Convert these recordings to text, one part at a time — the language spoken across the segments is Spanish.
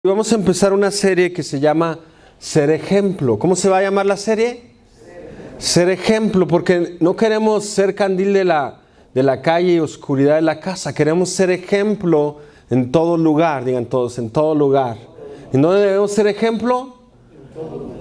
Vamos a empezar una serie que se llama Ser Ejemplo. ¿Cómo se va a llamar la serie? Ser Ejemplo, porque no queremos ser candil de la calle y oscuridad de la casa. Queremos ser ejemplo en todo lugar, digan todos, en todo lugar. ¿En dónde debemos ser ejemplo?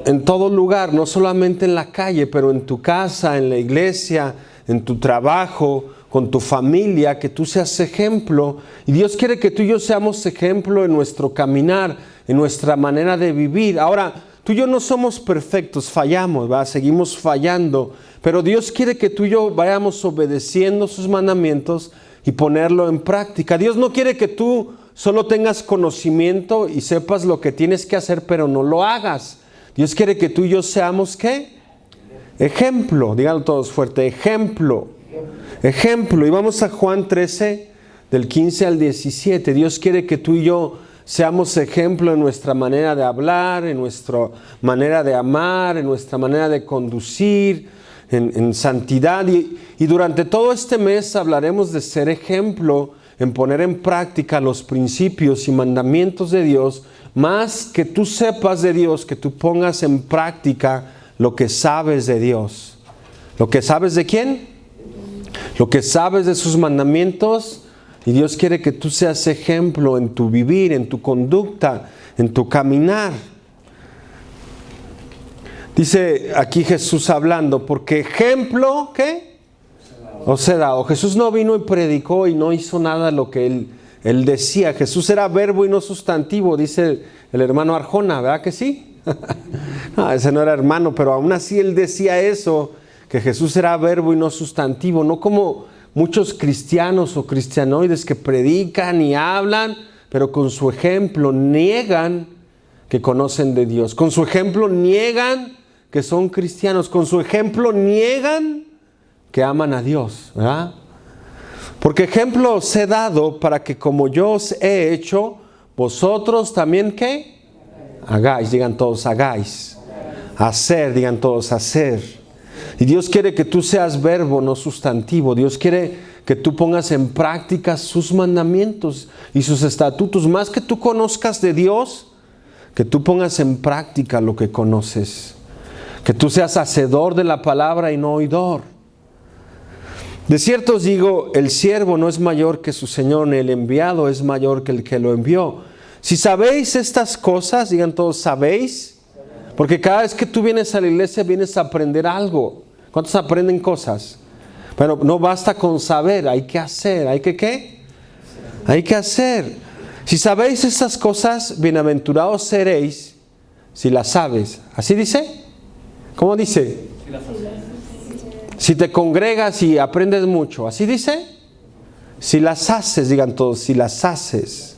En todo lugar, no solamente en la calle, pero en tu casa, en la iglesia, en tu trabajo, con tu familia, que tú seas ejemplo. Y Dios quiere que tú y yo seamos ejemplo en nuestro caminar, en nuestra manera de vivir. Ahora, tú y yo no somos perfectos, fallamos, ¿verdad? Seguimos fallando, pero Dios quiere que tú y yo vayamos obedeciendo sus mandamientos y ponerlo en práctica. Dios no quiere que tú solo tengas conocimiento y sepas lo que tienes que hacer, pero no lo hagas. Dios quiere que tú y yo seamos, ¿qué? Ejemplo, díganlo todos fuerte, ejemplo. Ejemplo, y vamos a Juan 13, del 15 al 17. Dios quiere que tú y yo seamos ejemplo en nuestra manera de hablar, en nuestra manera de amar, en nuestra manera de conducir, en santidad. Y durante todo este mes hablaremos de ser ejemplo, en poner en práctica los principios y mandamientos de Dios, más que tú sepas de Dios, que tú pongas en práctica lo que sabes de Dios. ¿Lo que sabes de quién? Lo que sabes de sus mandamientos. Y Dios quiere que tú seas ejemplo en tu vivir, en tu conducta, en tu caminar. Dice aquí Jesús hablando, porque ejemplo, ¿qué? Os he dado. Jesús no vino y predicó y no hizo nada de lo que él decía. Jesús era verbo y no sustantivo, dice el hermano Arjona, ¿verdad que sí? No, ese no era hermano, pero aún así él decía eso, que Jesús era verbo y no sustantivo, no como muchos cristianos o cristianoides que predican y hablan, pero con su ejemplo niegan que conocen de Dios. Con su ejemplo niegan que son cristianos. Con su ejemplo niegan que aman a Dios, ¿verdad? Porque ejemplo os he dado para que como yo os he hecho, vosotros también, ¿qué? Hagáis, digan todos, hagáis. Hacer, digan todos, hacer. Y Dios quiere que tú seas verbo, no sustantivo. Dios quiere que tú pongas en práctica sus mandamientos y sus estatutos. Más que tú conozcas de Dios, que tú pongas en práctica lo que conoces. Que tú seas hacedor de la palabra y no oidor. De cierto os digo, el siervo no es mayor que su Señor, ni el enviado es mayor que el que lo envió. Si sabéis estas cosas, digan todos, ¿sabéis? Porque cada vez que tú vienes a la iglesia, vienes a aprender algo. ¿Cuántos aprenden cosas? Pero no basta con saber, hay que hacer. ¿Hay que qué? Hay que hacer. Si sabéis estas cosas, bienaventurados seréis si las sabes. ¿Así dice? ¿Cómo dice? Si te congregas y aprendes mucho. ¿Así dice? Si las haces, digan todos, si las haces.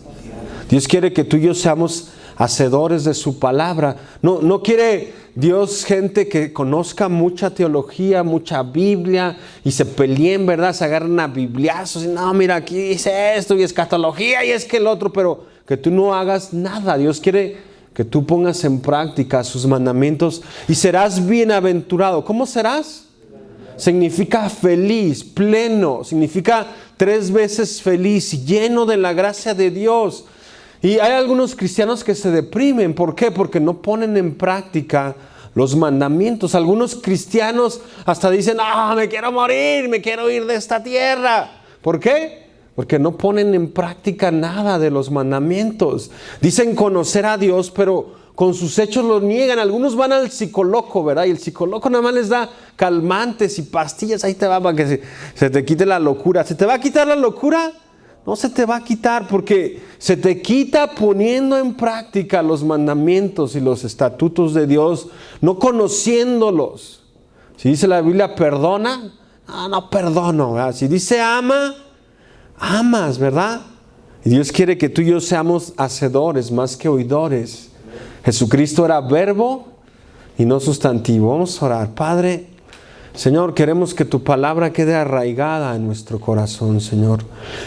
Dios quiere que tú y yo seamos hacedores de su palabra. No quiere Dios gente que conozca mucha teología, mucha Biblia y se peleen, ¿verdad? Se agarran a bibliazos y no, mira, aquí dice esto y escatología y es que el otro, pero que tú no hagas nada. Dios quiere que tú pongas en práctica sus mandamientos y serás bienaventurado. ¿Cómo serás? Significa feliz, pleno, significa 3 veces feliz, lleno de la gracia de Dios. Y hay algunos cristianos que se deprimen. ¿Por qué? Porque no ponen en práctica los mandamientos. Algunos cristianos hasta dicen, me quiero morir, me quiero ir de esta tierra. ¿Por qué? Porque no ponen en práctica nada de los mandamientos. Dicen conocer a Dios, pero con sus hechos lo niegan. Algunos van al psicólogo, ¿verdad? Y el psicólogo nada más les da calmantes y pastillas. Ahí te va para que se te quite la locura. ¿Se te va a quitar la locura? No se te va a quitar, porque se te quita poniendo en práctica los mandamientos y los estatutos de Dios, no conociéndolos. Si dice la Biblia perdona, no perdono, ¿verdad? Si dice ama, amas, ¿verdad? Y Dios quiere que tú y yo seamos hacedores más que oidores. Jesucristo era verbo y no sustantivo. Vamos a orar. Padre, Señor, queremos que tu palabra quede arraigada en nuestro corazón, Señor.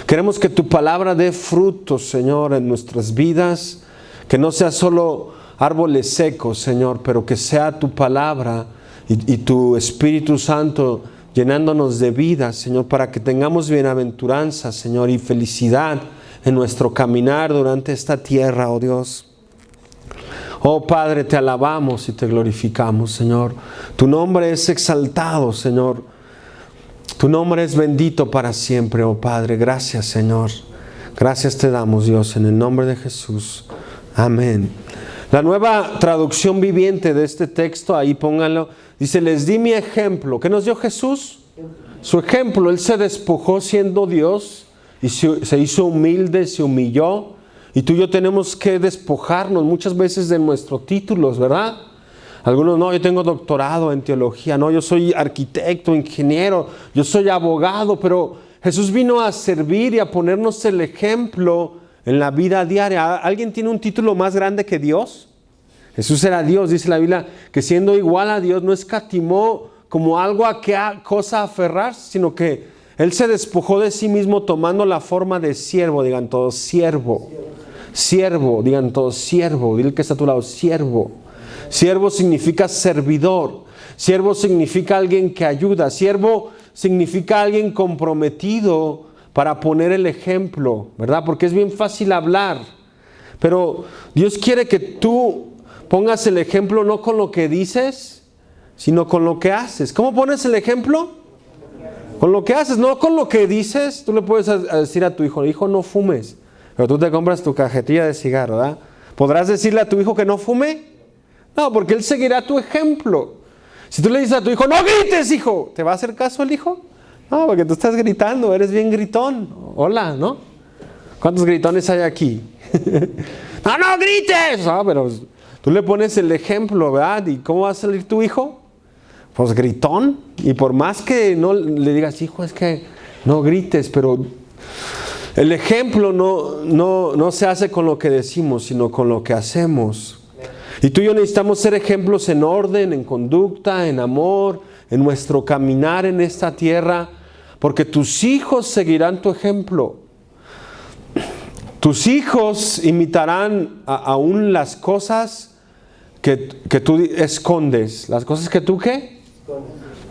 Queremos que tu palabra dé frutos, Señor, en nuestras vidas. Que no sea solo árboles secos, Señor, pero que sea tu palabra y tu Espíritu Santo llenándonos de vida, Señor, para que tengamos bienaventuranza, Señor, y felicidad en nuestro caminar durante esta tierra, oh Dios. Oh Padre, te alabamos y te glorificamos, Señor. Tu nombre es exaltado, Señor. Tu nombre es bendito para siempre, oh Padre. Gracias, Señor. Gracias te damos, Dios, en el nombre de Jesús. Amén. La Nueva Traducción Viviente de este texto, ahí pónganlo, dice, les di mi ejemplo. ¿Qué nos dio Jesús? Su ejemplo. Él se despojó siendo Dios y se hizo humilde, se humilló. Y tú y yo tenemos que despojarnos muchas veces de nuestros títulos, ¿verdad? Algunos, no, yo tengo doctorado en teología, no, yo soy arquitecto, ingeniero, yo soy abogado, pero Jesús vino a servir y a ponernos el ejemplo en la vida diaria. ¿Alguien tiene un título más grande que Dios? Jesús era Dios, dice la Biblia, que siendo igual a Dios no escatimó como algo a qué cosa aferrarse, sino que Él se despojó de sí mismo tomando la forma de siervo. Digan todos, siervo. Siervo, digan todos, siervo. Dile que está a tu lado, siervo. Siervo significa servidor. Siervo significa alguien que ayuda. Siervo significa alguien comprometido para poner el ejemplo, ¿verdad? Porque es bien fácil hablar, pero Dios quiere que tú pongas el ejemplo no con lo que dices, sino con lo que haces. ¿Cómo pones el ejemplo? Con lo que haces, no con lo que dices. Tú le puedes decir a tu hijo, hijo, no fumes, pero tú te compras tu cajetilla de cigarro, ¿verdad? ¿Podrás decirle a tu hijo que no fume? No, porque él seguirá tu ejemplo. Si tú le dices a tu hijo, no grites, hijo, ¿te va a hacer caso el hijo? No, porque tú estás gritando, eres bien gritón. Hola, ¿no? ¿Cuántos gritones hay aquí? No, no grites. No, pero tú le pones el ejemplo, ¿verdad? ¿Y cómo va a salir tu hijo? Pues gritón. Y por más que no le digas, hijo, es que no grites, pero el ejemplo no se hace con lo que decimos, sino con lo que hacemos. Y tú y yo necesitamos ser ejemplos en orden, en conducta, en amor, en nuestro caminar en esta tierra, porque tus hijos seguirán tu ejemplo. Tus hijos imitarán aún las cosas que tú escondes. Las cosas que tú, ¿qué?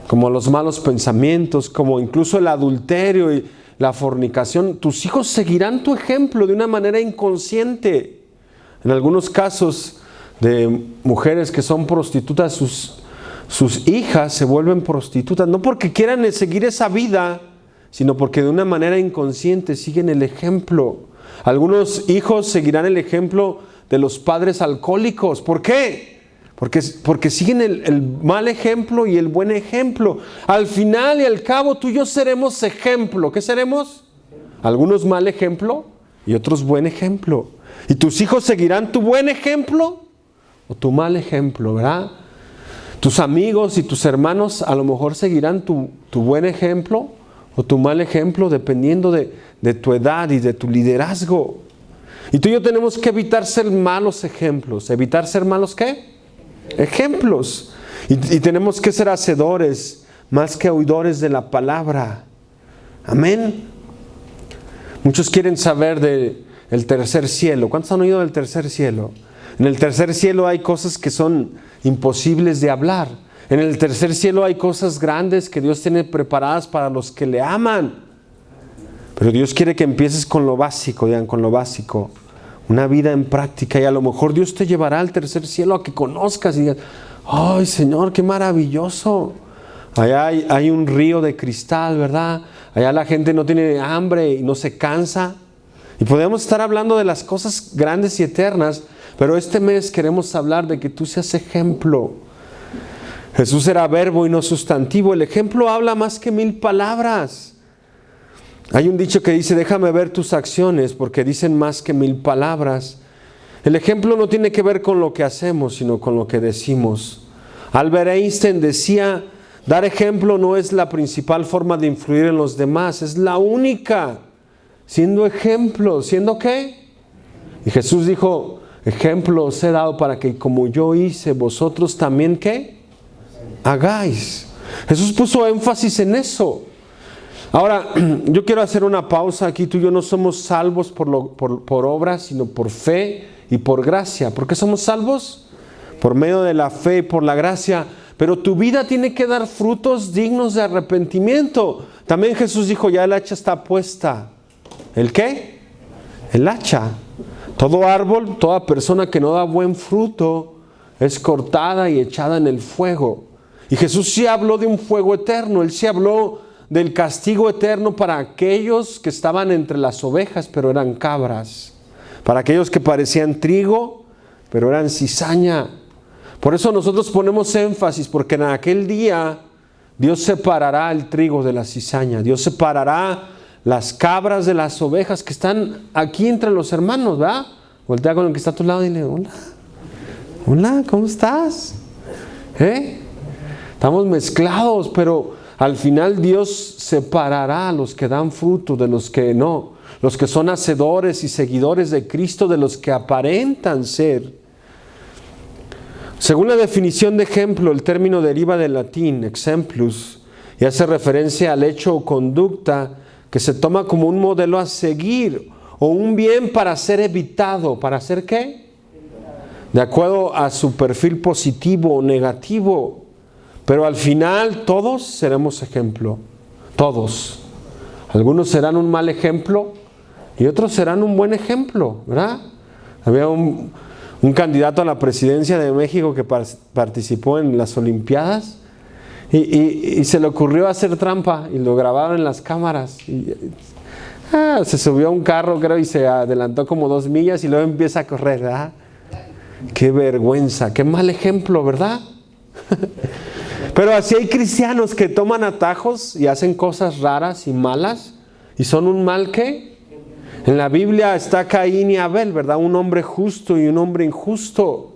Como los malos pensamientos, como incluso el adulterio y la fornicación. Tus hijos seguirán tu ejemplo de una manera inconsciente. En algunos casos de mujeres que son prostitutas, sus hijas se vuelven prostitutas, no porque quieran seguir esa vida, sino porque de una manera inconsciente siguen el ejemplo. Algunos hijos seguirán el ejemplo de los padres alcohólicos. ¿Por qué? Porque siguen el mal ejemplo y el buen ejemplo. Al final y al cabo tú y yo seremos ejemplo. ¿Qué seremos? Algunos mal ejemplo y otros buen ejemplo. ¿Y tus hijos seguirán tu buen ejemplo o tu mal ejemplo, verdad? Tus amigos y tus hermanos a lo mejor seguirán tu buen ejemplo o tu mal ejemplo, dependiendo de tu edad y de tu liderazgo. Y tú y yo tenemos que evitar ser malos ejemplos. ¿Evitar ser malos qué? Ejemplos. Y tenemos que ser hacedores más que oidores de la palabra. Amén. Muchos quieren saber del tercer cielo. ¿Cuántos han oído del tercer cielo? En el tercer cielo hay cosas que son imposibles de hablar. En el tercer cielo hay cosas grandes que Dios tiene preparadas para los que le aman. Pero Dios quiere que empieces con lo básico, digan, con lo básico. Una vida en práctica, y a lo mejor Dios te llevará al tercer cielo a que conozcas y digas, ¡ay, Señor, qué maravilloso! Allá hay un río de cristal, ¿verdad? Allá la gente no tiene hambre y no se cansa. Y podemos estar hablando de las cosas grandes y eternas, pero este mes queremos hablar de que tú seas ejemplo. Jesús era verbo y no sustantivo. El ejemplo habla más que 1000 palabras. Hay un dicho que dice, déjame ver tus acciones, porque dicen más que 1000 palabras. El ejemplo no tiene que ver con lo que hacemos, sino con lo que decimos. Albert Einstein decía, dar ejemplo no es la principal forma de influir en los demás, es la única. Siendo ejemplo, ¿siendo qué? Y Jesús dijo, ejemplo os he dado para que como yo hice, vosotros también, ¿qué? Hagáis. Jesús puso énfasis en eso. Ahora, yo quiero hacer una pausa aquí. Tú y yo no somos salvos por obras, sino por fe y por gracia. ¿Por qué somos salvos? Por medio de la fe y por la gracia. Pero tu vida tiene que dar frutos dignos de arrepentimiento. También Jesús dijo, ya el hacha está puesta. ¿El qué? El hacha. Todo árbol, toda persona que no da buen fruto es cortada y echada en el fuego. Y Jesús sí habló de un fuego eterno. Él sí habló del castigo eterno para aquellos que estaban entre las ovejas, pero eran cabras. Para aquellos que parecían trigo, pero eran cizaña. Por eso nosotros ponemos énfasis, porque en aquel día Dios separará el trigo de la cizaña. Dios separará las cabras de las ovejas que están aquí entre los hermanos, ¿verdad? Voltea con el que está a tu lado y dile, hola. Hola, ¿cómo estás? Estamos mezclados, pero al final Dios separará a los que dan fruto de los que no. Los que son hacedores y seguidores de Cristo de los que aparentan ser. Según la definición de ejemplo, el término deriva del latín exemplus y hace referencia al hecho o conducta que se toma como un modelo a seguir o un bien para ser evitado. ¿Para hacer qué? De acuerdo a su perfil positivo o negativo. Pero al final todos seremos ejemplo. Todos. Algunos serán un mal ejemplo y otros serán un buen ejemplo, ¿verdad? Había un candidato a la presidencia de México que participó en las Olimpiadas y se le ocurrió hacer trampa y lo grabaron en las cámaras. Se subió a un carro, creo, y se adelantó como 2 millas y luego empieza a correr, ¿verdad? Qué vergüenza, qué mal ejemplo, ¿verdad? Pero así hay cristianos que toman atajos y hacen cosas raras y malas y son un mal ¿qué? En la Biblia está Caín y Abel, ¿verdad? Un hombre justo y un hombre injusto.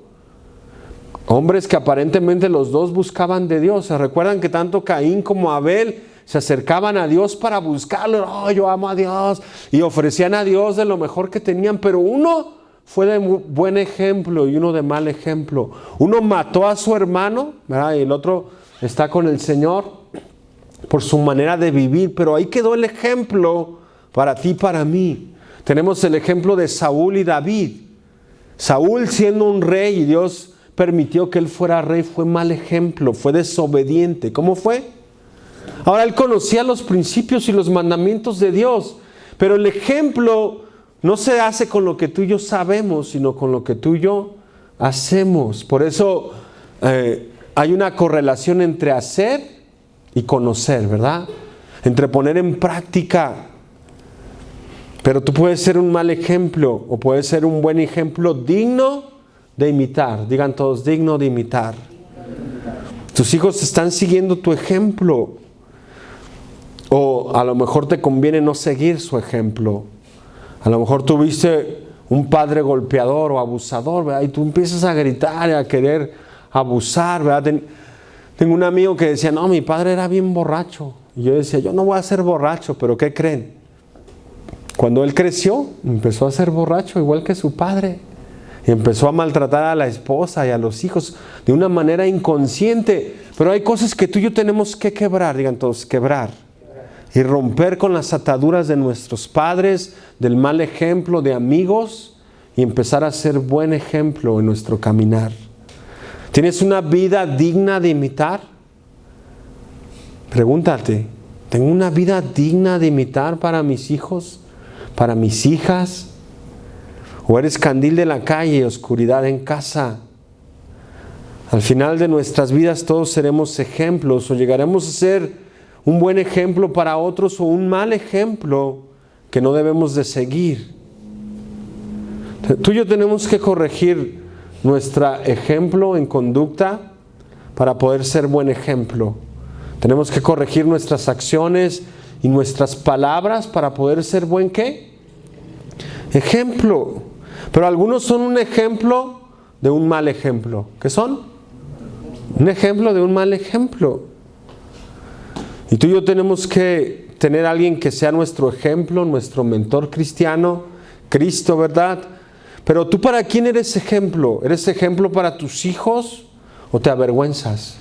Hombres que aparentemente los dos buscaban de Dios. ¿Se recuerdan que tanto Caín como Abel se acercaban a Dios para buscarlo? Oh, yo amo a Dios. Y ofrecían a Dios de lo mejor que tenían, pero uno fue de buen ejemplo y uno de mal ejemplo. Uno mató a su hermano, ¿verdad? Y el otro está con el Señor por su manera de vivir, pero ahí quedó el ejemplo para ti y para mí. Tenemos el ejemplo de Saúl y David. Saúl siendo un rey y Dios permitió que él fuera rey, fue mal ejemplo, fue desobediente. ¿Cómo fue? Ahora él conocía los principios y los mandamientos de Dios, pero el ejemplo no se hace con lo que tú y yo sabemos, sino con lo que tú y yo hacemos. Por eso hay una correlación entre hacer y conocer, ¿verdad? Entre poner en práctica. Pero tú puedes ser un mal ejemplo o puedes ser un buen ejemplo digno de imitar. Digan todos, digno de imitar. Tus hijos están siguiendo tu ejemplo. O a lo mejor te conviene no seguir su ejemplo. A lo mejor tuviste un padre golpeador o abusador, ¿verdad? Y tú empiezas a gritar y a querer abusar, ¿verdad? Tengo un amigo que decía, no, mi padre era bien borracho. Y yo decía, yo no voy a ser borracho, pero ¿qué creen? Cuando él creció, empezó a ser borracho igual que su padre. Y empezó a maltratar a la esposa y a los hijos de una manera inconsciente. Pero hay cosas que tú y yo tenemos que quebrar, digan todos, quebrar. Y romper con las ataduras de nuestros padres, del mal ejemplo de amigos y empezar a ser buen ejemplo en nuestro caminar. ¿Tienes una vida digna de imitar? Pregúntate, ¿tengo una vida digna de imitar para mis hijos, para mis hijas? ¿O eres candil de la calle y oscuridad en casa? Al final de nuestras vidas todos seremos ejemplos o llegaremos a ser un buen ejemplo para otros o un mal ejemplo que no debemos de seguir. Tú y yo tenemos que corregir nuestro ejemplo en conducta para poder ser buen ejemplo. Tenemos que corregir nuestras acciones y nuestras palabras para poder ser buen ¿qué? Ejemplo. Pero algunos son un ejemplo de un mal ejemplo. ¿Qué son? Un ejemplo de un mal ejemplo. Y tú y yo tenemos que tener a alguien que sea nuestro ejemplo, nuestro mentor cristiano, Cristo, ¿verdad? Pero tú, ¿para quién eres ejemplo? ¿Eres ejemplo para tus hijos o te avergüenzas?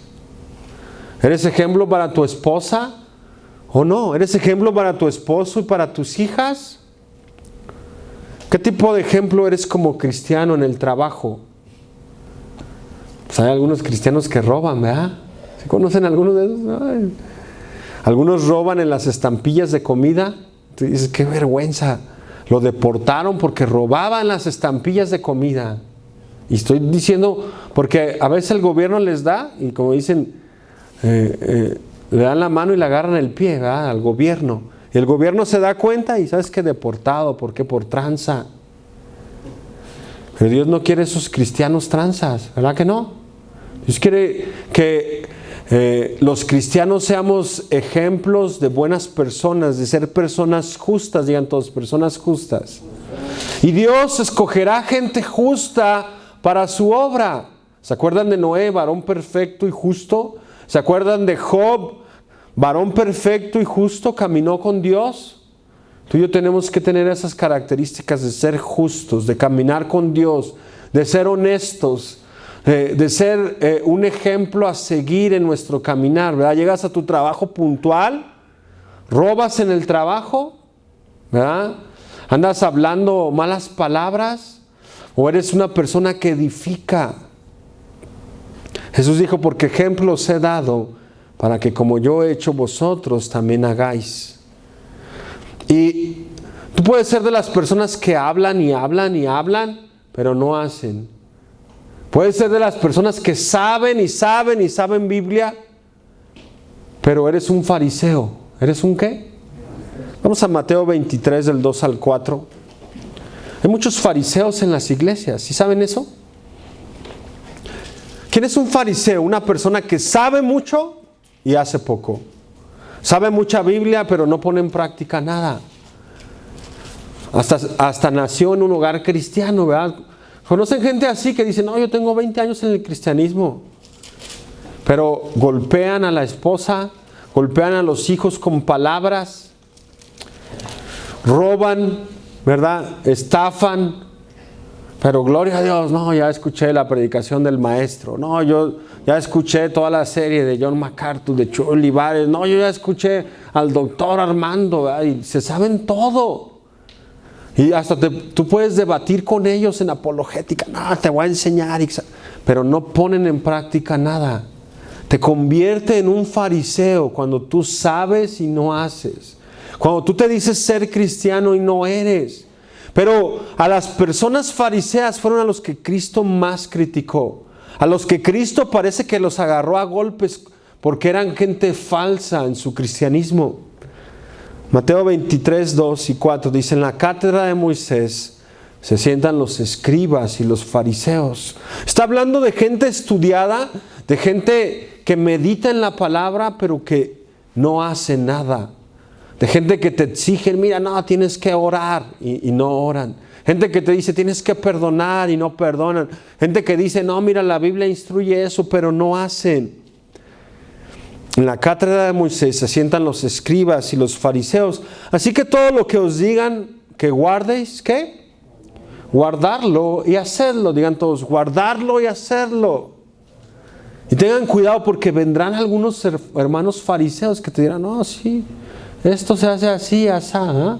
¿Eres ejemplo para tu esposa o no? ¿Eres ejemplo para tu esposo y para tus hijas? ¿Qué tipo de ejemplo eres como cristiano en el trabajo? Pues hay algunos cristianos que roban, ¿verdad? ¿Se conocen algunos de esos? Ay. Algunos roban en las estampillas de comida. Tú dices, qué vergüenza. Lo deportaron porque robaban las estampillas de comida. Y estoy diciendo, porque a veces el gobierno les da, y como dicen, le dan la mano y le agarran el pie, ¿verdad? Al gobierno. Y el gobierno se da cuenta y ¿sabes qué? Deportado. ¿Por qué? Por tranza. Pero Dios no quiere esos cristianos tranzas, ¿verdad que no? Dios quiere que los cristianos seamos ejemplos de buenas personas, de ser personas justas, digan todos, personas justas. Y Dios escogerá gente justa para su obra. ¿Se acuerdan de Noé, varón perfecto y justo? ¿Se acuerdan de Job, varón perfecto y justo, caminó con Dios? Tú y yo tenemos que tener esas características de ser justos, de caminar con Dios, de ser honestos, de ser un ejemplo a seguir en nuestro caminar, ¿verdad? Llegas a tu trabajo puntual, robas en el trabajo, ¿verdad? Andas hablando malas palabras, o eres una persona que edifica. Jesús dijo, porque ejemplo os he dado, para que como yo he hecho vosotros también hagáis. Y tú puedes ser de las personas que hablan y hablan y hablan, pero no hacen. Puedes ser de las personas que saben y saben y saben Biblia, pero eres un fariseo. ¿Eres un qué? Vamos a Mateo 23, del 2 al 4. Hay muchos fariseos en las iglesias, ¿sí saben eso? ¿Quién es un fariseo? Una persona que sabe mucho y hace poco. Sabe mucha Biblia, pero no pone en práctica nada. Hasta nació en un hogar cristiano, ¿verdad? ¿Conocen gente así que dice, no, yo tengo 20 años en el cristianismo? Pero golpean a la esposa, golpean a los hijos con palabras, roban, ¿verdad? Estafan. Pero gloria a Dios, no, ya escuché la predicación del maestro. No, yo ya escuché toda la serie de John MacArthur, de Chuck Olivares. No, yo ya escuché al doctor Armando, ¿verdad? Y se saben todo. Y hasta tú puedes debatir con ellos en apologética. No, te voy a enseñar. Pero no ponen en práctica nada. Te convierte en un fariseo cuando tú sabes y no haces. Cuando tú te dices ser cristiano y no eres. Pero a las personas fariseas fueron a los que Cristo más criticó. A los que Cristo parece que los agarró a golpes porque eran gente falsa en su cristianismo. Mateo 23, 2 y 4 dice, en la cátedra de Moisés se sientan los escribas y los fariseos. Está hablando de gente estudiada, de gente que medita en la palabra, pero que no hace nada. De gente que te exigen, mira, no, tienes que orar y no oran. Gente que te dice, tienes que perdonar y no perdonan. Gente que dice, no, mira, la Biblia instruye eso, pero no hacen. En la cátedra de Moisés se sientan los escribas y los fariseos. Así que todo lo que os digan que guardéis, ¿qué? Guardarlo y hacerlo. Digan todos, guardarlo y hacerlo. Y tengan cuidado porque vendrán algunos hermanos fariseos que te dirán, no, sí, esto se hace así, asá.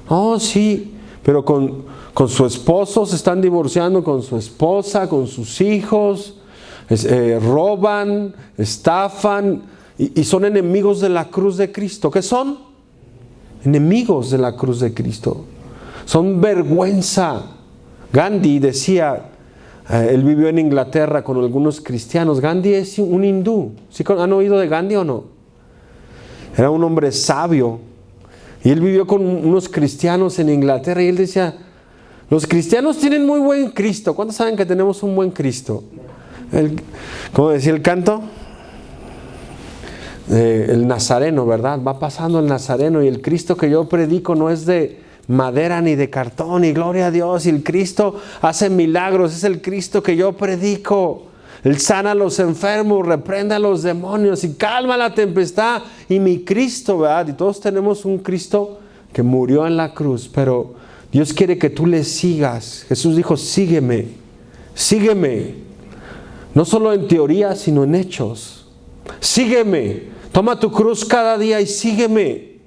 Oh, sí, pero con su esposo se están divorciando, con su esposa, con sus hijos. Roban, estafan y son enemigos de la cruz de Cristo. ¿Qué son? Enemigos de la cruz de Cristo. Son vergüenza. Gandhi decía, él vivió en Inglaterra con algunos cristianos. Gandhi es un hindú. ¿Sí han oído de Gandhi o no? Era un hombre sabio y él vivió con unos cristianos en Inglaterra y él decía, los cristianos tienen muy buen Cristo. ¿Cuántos saben que tenemos un buen Cristo? ¿Cómo decía el canto? El nazareno, ¿verdad? Va pasando el nazareno y el Cristo que yo predico no es de madera ni de cartón, y gloria a Dios, y el Cristo hace milagros, es el Cristo que yo predico. Él sana a los enfermos, reprende a los demonios y calma la tempestad. Y mi Cristo, ¿verdad? Y todos tenemos un Cristo que murió en la cruz, pero Dios quiere que tú le sigas. Jesús dijo, sígueme, sígueme. No solo en teoría, sino en hechos. Sígueme. Toma tu cruz cada día y sígueme.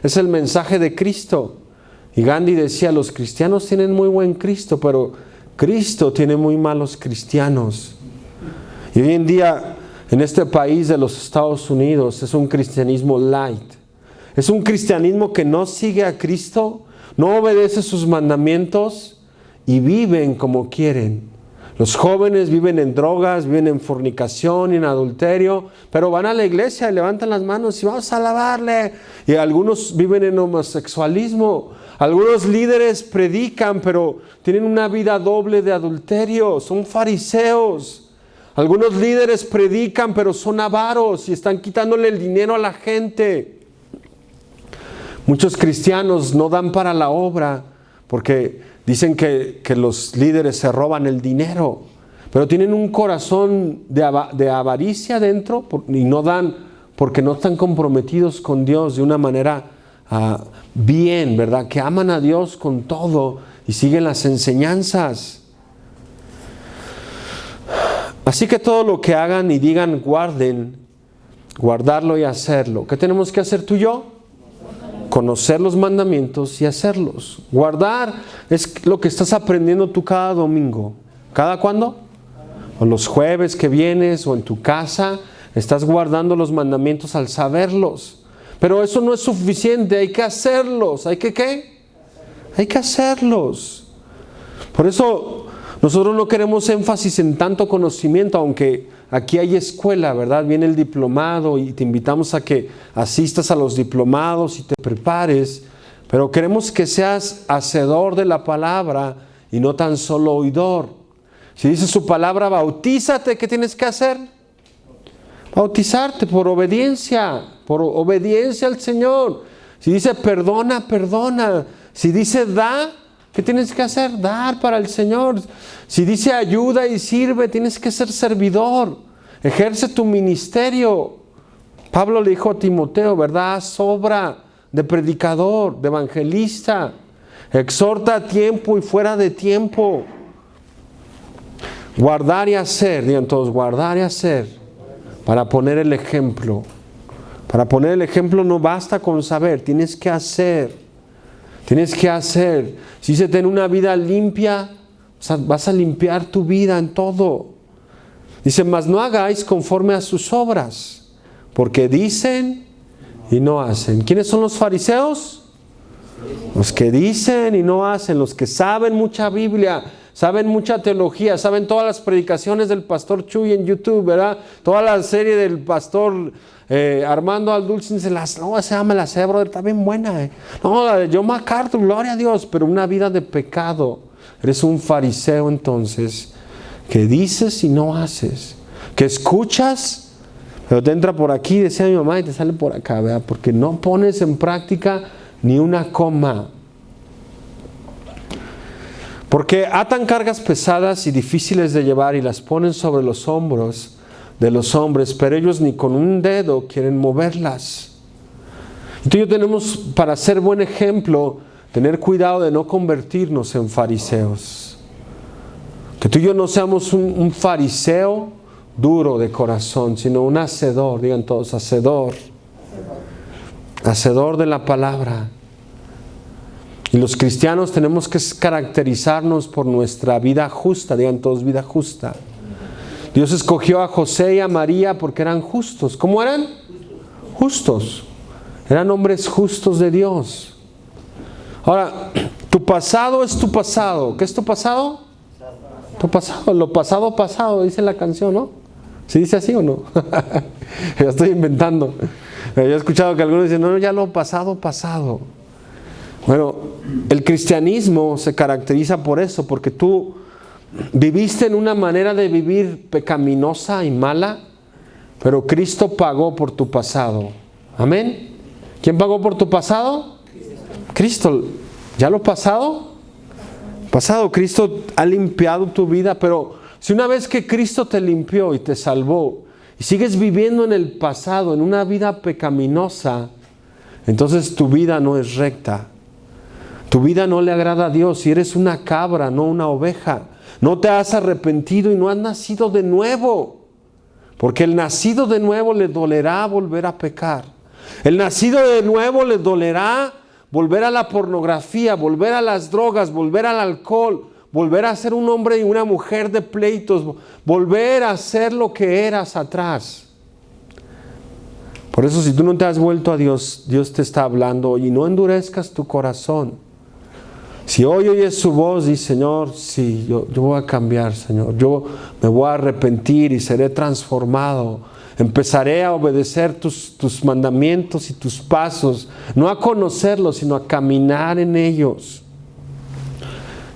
Es el mensaje de Cristo. Y Gandhi decía, los cristianos tienen muy buen Cristo, pero Cristo tiene muy malos cristianos. Y hoy en día, en este país de los Estados Unidos, es un cristianismo light. Es un cristianismo que no sigue a Cristo no obedece sus mandamientos y viven como quieren. Los jóvenes viven en drogas, viven en fornicación y en adulterio, pero van a la iglesia y levantan las manos y vamos a alabarle. Y algunos viven en homosexualismo. Algunos líderes predican, pero tienen una vida doble de adulterio, son fariseos. Algunos líderes predican, pero son avaros y están quitándole el dinero a la gente. Muchos cristianos no dan para la obra porque dicen que los líderes se roban el dinero, pero tienen un corazón de avaricia dentro y no dan porque no están comprometidos con Dios de una manera bien, ¿verdad? Que aman a Dios con todo y siguen las enseñanzas. Así que todo lo que hagan y digan, guardarlo y hacerlo. ¿Qué tenemos que hacer tú y yo? Conocer los mandamientos y hacerlos. Guardar es lo que estás aprendiendo tú cada domingo. ¿Cada cuándo? O los jueves que vienes o en tu casa, estás guardando los mandamientos al saberlos. Pero eso no es suficiente, hay que hacerlos. ¿Hay que qué? Hay que hacerlos. Por eso nosotros no queremos énfasis en tanto conocimiento, aunque aquí hay escuela, ¿verdad? Viene el diplomado y te invitamos a que asistas a los diplomados y te prepares. Pero queremos que seas hacedor de la palabra y no tan solo oidor. Si dice su palabra, bautízate, ¿qué tienes que hacer? Bautizarte por obediencia al Señor. Si dice perdona, perdona. Si dice da, ¿qué tienes que hacer? Dar para el Señor. Si dice ayuda y sirve, tienes que ser servidor. Ejerce tu ministerio. Pablo le dijo a Timoteo, ¿verdad? Haz obra de predicador, de evangelista. Exhorta a tiempo y fuera de tiempo. Guardar y hacer, digan todos, guardar y hacer, para poner el ejemplo. Para poner el ejemplo no basta con saber, tienes que hacer. Tienes que hacer. Si se tiene una vida limpia, vas a limpiar tu vida en todo. Dice, mas no hagáis conforme a sus obras, porque dicen y no hacen. ¿Quiénes son los fariseos? Los que dicen y no hacen, los que saben mucha Biblia, saben mucha teología, saben todas las predicaciones del pastor Chuy en YouTube, ¿verdad? Toda la serie del pastor Armando Aldulcin, se llama la sé, brother, está bien buena. No, la de John MacArthur, gloria a Dios, pero una vida de pecado. Eres un fariseo entonces, que dices y no haces, que escuchas, pero te entra por aquí, decía mi mamá, y te sale por acá, ¿verdad? Porque no pones en práctica ni una coma. Porque atan cargas pesadas y difíciles de llevar y las ponen sobre los hombros de los hombres, pero ellos ni con un dedo quieren moverlas. Entonces tenemos, para ser buen ejemplo, tener cuidado de no convertirnos en fariseos. Que tú y yo no seamos un fariseo duro de corazón, sino un hacedor, digan todos, hacedor. Hacedor de la palabra. Y los cristianos tenemos que caracterizarnos por nuestra vida justa, digan todos, vida justa. Dios escogió a José y a María porque eran justos. ¿Cómo eran? Justos. Eran hombres justos de Dios. Ahora, tu pasado es tu pasado. ¿Qué es tu pasado? Tu pasado, lo pasado, pasado, dice la canción, ¿no? ¿Sí dice así o no? Ya estoy inventando. Yo he escuchado que algunos dicen, no, ya lo pasado, pasado. Bueno, el cristianismo se caracteriza por eso, porque tú viviste en una manera de vivir pecaminosa y mala, pero Cristo pagó por tu pasado. ¿Amén? ¿Quién pagó por tu pasado? Cristo. ¿Ya lo pasado? Pasado, Cristo ha limpiado tu vida, pero si una vez que Cristo te limpió y te salvó, y sigues viviendo en el pasado, en una vida pecaminosa, entonces tu vida no es recta. Tu vida no le agrada a Dios y eres una cabra, no una oveja. No te has arrepentido y no has nacido de nuevo. Porque el nacido de nuevo le dolerá volver a pecar. El nacido de nuevo le dolerá volver a la pornografía, volver a las drogas, volver al alcohol, volver a ser un hombre y una mujer de pleitos, volver a ser lo que eras atrás. Por eso si tú no te has vuelto a Dios, Dios te está hablando y no endurezcas tu corazón. Si hoy oyes su voz, di, Señor, sí, yo voy a cambiar, Señor. Yo me voy a arrepentir y seré transformado. Empezaré a obedecer tus mandamientos y tus pasos. No a conocerlos, sino a caminar en ellos.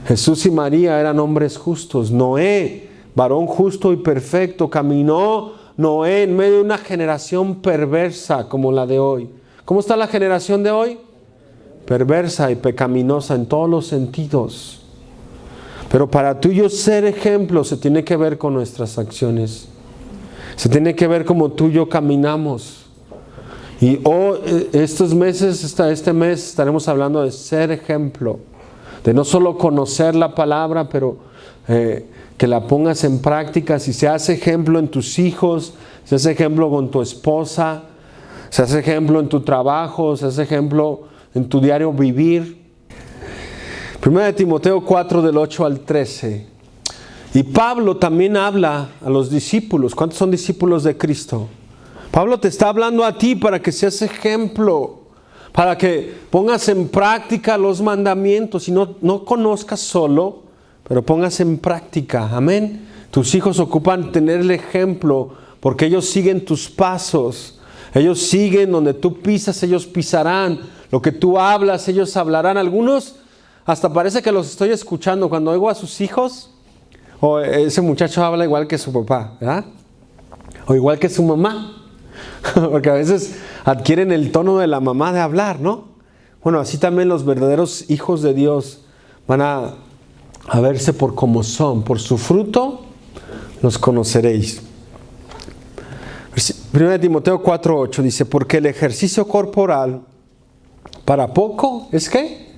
Jesús y María eran hombres justos. Noé, varón justo y perfecto, caminó Noé en medio de una generación perversa como la de hoy. ¿Cómo está la generación de hoy? Perversa y pecaminosa en todos los sentidos. Pero para tú y yo ser ejemplo se tiene que ver con nuestras acciones. Se tiene que ver como tú y yo caminamos. Y estos meses, este mes estaremos hablando de ser ejemplo. De no solo conocer la palabra, pero que la pongas en práctica. Si se hace ejemplo en tus hijos, se hace ejemplo con tu esposa, se hace ejemplo en tu trabajo, se hace ejemplo en tu diario vivir. 1 Timoteo 4 del 8 al 13. Y Pablo también habla a los discípulos. ¿Cuántos son discípulos de Cristo? Pablo te está hablando a ti para que seas ejemplo, para que pongas en práctica los mandamientos y no conozcas solo, pero pongas en práctica. Amén. Tus hijos ocupan tener el ejemplo porque ellos siguen tus pasos. Ellos siguen donde tú pisas, ellos pisarán. Lo que tú hablas, ellos hablarán. Algunos hasta parece que los estoy escuchando cuando oigo a sus hijos. O ese muchacho habla igual que su papá, ¿verdad? O igual que su mamá. Porque a veces adquieren el tono de la mamá de hablar, ¿no? Bueno, así también los verdaderos hijos de Dios van a verse por como son. Por su fruto los conoceréis. 1 Timoteo 4:8 dice, porque el ejercicio corporal para poco, ¿es qué?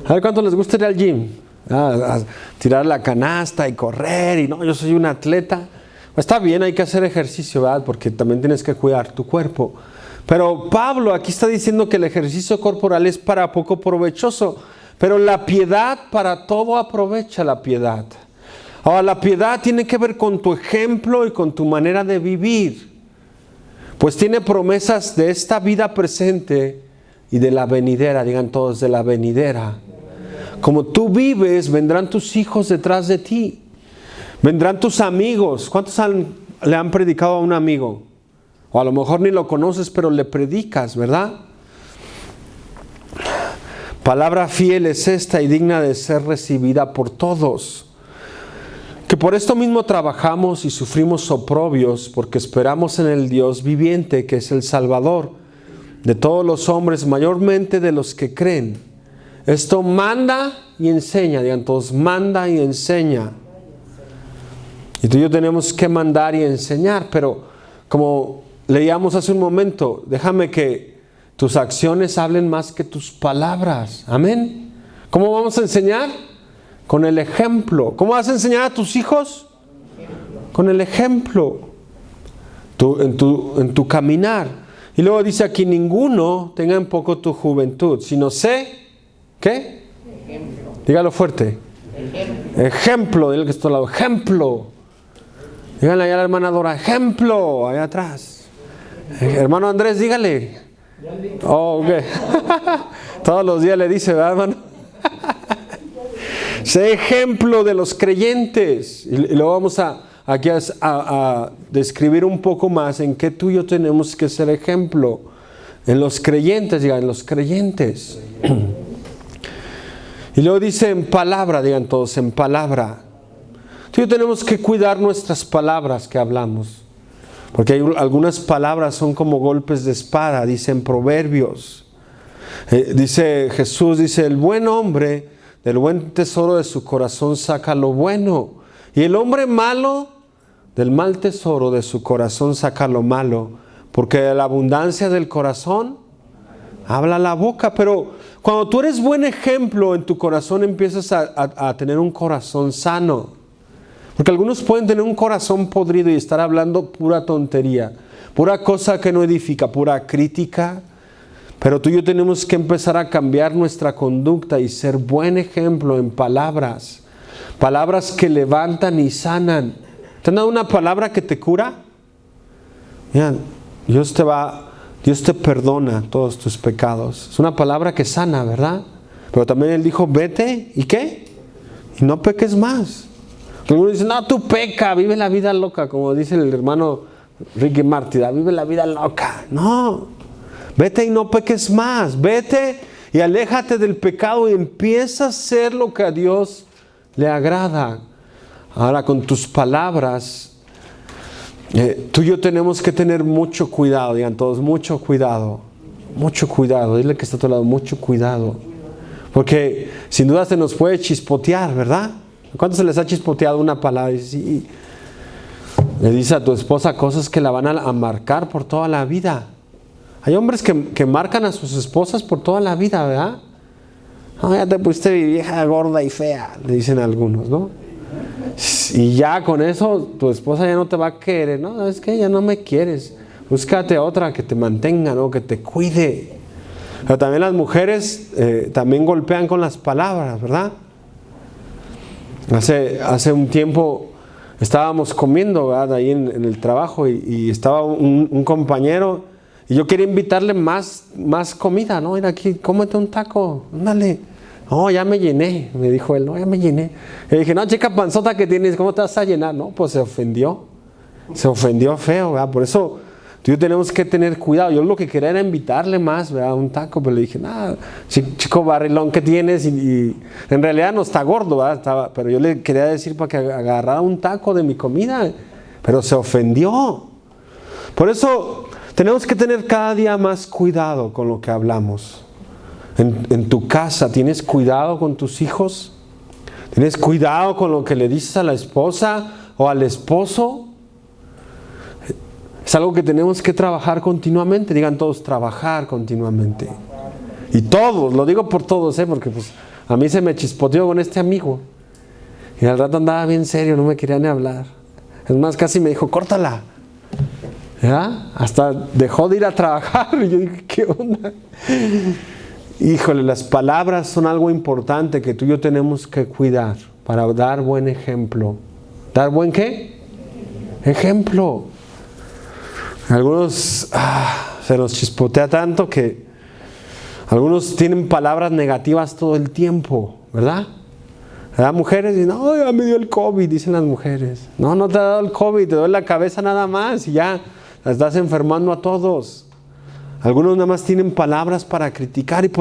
A ver cuánto les gusta ir al gym. A tirar la canasta y correr y no, yo soy un atleta. Está bien, hay que hacer ejercicio, ¿verdad? Porque también tienes que cuidar tu cuerpo. Pero Pablo aquí está diciendo que el ejercicio corporal es para poco provechoso, pero la piedad para todo aprovecha la piedad. Ahora, la piedad tiene que ver con tu ejemplo y con tu manera de vivir. Pues tiene promesas de esta vida presente y de la venidera, digan todos, de la venidera. Como tú vives, vendrán tus hijos detrás de ti. Vendrán tus amigos. ¿Cuántos le han predicado a un amigo? O a lo mejor ni lo conoces, pero le predicas, ¿verdad? Palabra fiel es esta y digna de ser recibida por todos. Que por esto mismo trabajamos y sufrimos oprobios, porque esperamos en el Dios viviente, que es el Salvador de todos los hombres, mayormente de los que creen. Esto manda y enseña, digan todos, manda y enseña. Y tú y yo tenemos que mandar y enseñar, pero como leíamos hace un momento, déjame que tus acciones hablen más que tus palabras. Amén. ¿Cómo vamos a enseñar? Con el ejemplo. ¿Cómo vas a enseñar a tus hijos? Con el ejemplo. En tu caminar. Y luego dice aquí, ninguno tenga en poco tu juventud, sino sé, ¿qué? Ejemplo. Dígalo fuerte. Ejemplo, dile que está al lado. Ejemplo. Díganle allá a la hermana Dora, ejemplo, allá atrás. Hermano Andrés, dígale. Oh, ok. Todos los días le dice, ¿verdad, hermano? Sé ejemplo de los creyentes. Y luego vamos aquí a describir un poco más en qué tú y yo tenemos que ser ejemplo. En los creyentes, digan, en los creyentes. Y luego dice en palabra, digan todos, en palabra. Tú y yo tenemos que cuidar nuestras palabras que hablamos. Porque hay algunas palabras son como golpes de espada, dicen Proverbios. Dice Jesús, dice, el buen hombre del buen tesoro de su corazón saca lo bueno. Y el hombre malo del mal tesoro de su corazón saca lo malo. Porque de la abundancia del corazón habla la boca. Pero cuando tú eres buen ejemplo en tu corazón, empiezas a tener un corazón sano. Porque algunos pueden tener un corazón podrido y estar hablando pura tontería, pura cosa que no edifica, pura crítica. Pero tú y yo tenemos que empezar a cambiar nuestra conducta y ser buen ejemplo en palabras. Palabras que levantan y sanan. ¿Te han dado una palabra que te cura? Mira, Dios te perdona todos tus pecados. Es una palabra que sana, ¿verdad? Pero también Él dijo, vete, ¿y qué? Y no peques más. Algunos dicen, no, tú peca, vive la vida loca, como dice el hermano Ricky Martin, vive la vida loca. No, vete y no peques más, vete y aléjate del pecado y empieza a hacer lo que a Dios le agrada. Ahora con tus palabras, tú y yo tenemos que tener mucho cuidado, digan todos, mucho cuidado, dile que está a tu lado, mucho cuidado. Porque sin duda se nos puede chispotear, ¿verdad? ¿Cuántos se les ha chispoteado una palabra? Y sí, le dice a tu esposa cosas que la van a marcar por toda la vida. Hay hombres que marcan a sus esposas por toda la vida, ¿verdad? Oh, ya te pusiste vieja, gorda y fea, le dicen algunos, ¿no? Y ya con eso tu esposa ya no te va a querer, ¿no? Es que ya no me quieres. Búscate otra que te mantenga, ¿no? Que te cuide. Pero también las mujeres también golpean con las palabras, ¿verdad? Hace un tiempo estábamos comiendo, ¿verdad? Ahí en el trabajo y estaba un compañero y yo quería invitarle más comida, ¿no? Mira aquí, cómete un taco, ándale. No, ya me llené, me dijo él, no, ya me llené. Le dije, no, chica panzota que tienes, ¿cómo te vas a llenar? No, pues se ofendió feo, ¿verdad? Por eso tú y yo tenemos que tener cuidado. Yo lo que quería era invitarle más, ¿verdad? Un taco, pero le dije, nada, chico barrilón que tienes y en realidad no está gordo, ¿verdad? Pero yo le quería decir para que agarrara un taco de mi comida, pero se ofendió. Por eso tenemos que tener cada día más cuidado con lo que hablamos. En tu casa, ¿tienes cuidado con tus hijos? ¿Tienes cuidado con lo que le dices a la esposa o al esposo? Es algo que tenemos que trabajar continuamente. Digan todos, trabajar continuamente. Y todos, lo digo por todos, porque pues a mí se me chispoteó con este amigo. Y al rato andaba bien serio, no me quería ni hablar. Es más, casi me dijo, córtala. ¿Ya? Hasta dejó de ir a trabajar. Y yo dije, ¿qué onda? Híjole, las palabras son algo importante que tú y yo tenemos que cuidar para dar buen ejemplo. ¿Dar buen qué? Ejemplo. Algunos se nos chispotea tanto que algunos tienen palabras negativas todo el tiempo, ¿verdad? ¿Verdad, mujeres? Y no, ya me dio el COVID, dicen las mujeres. No, no te ha dado el COVID, te duele la cabeza nada más y ya la estás enfermando a todos. Algunos nada más tienen palabras para criticar y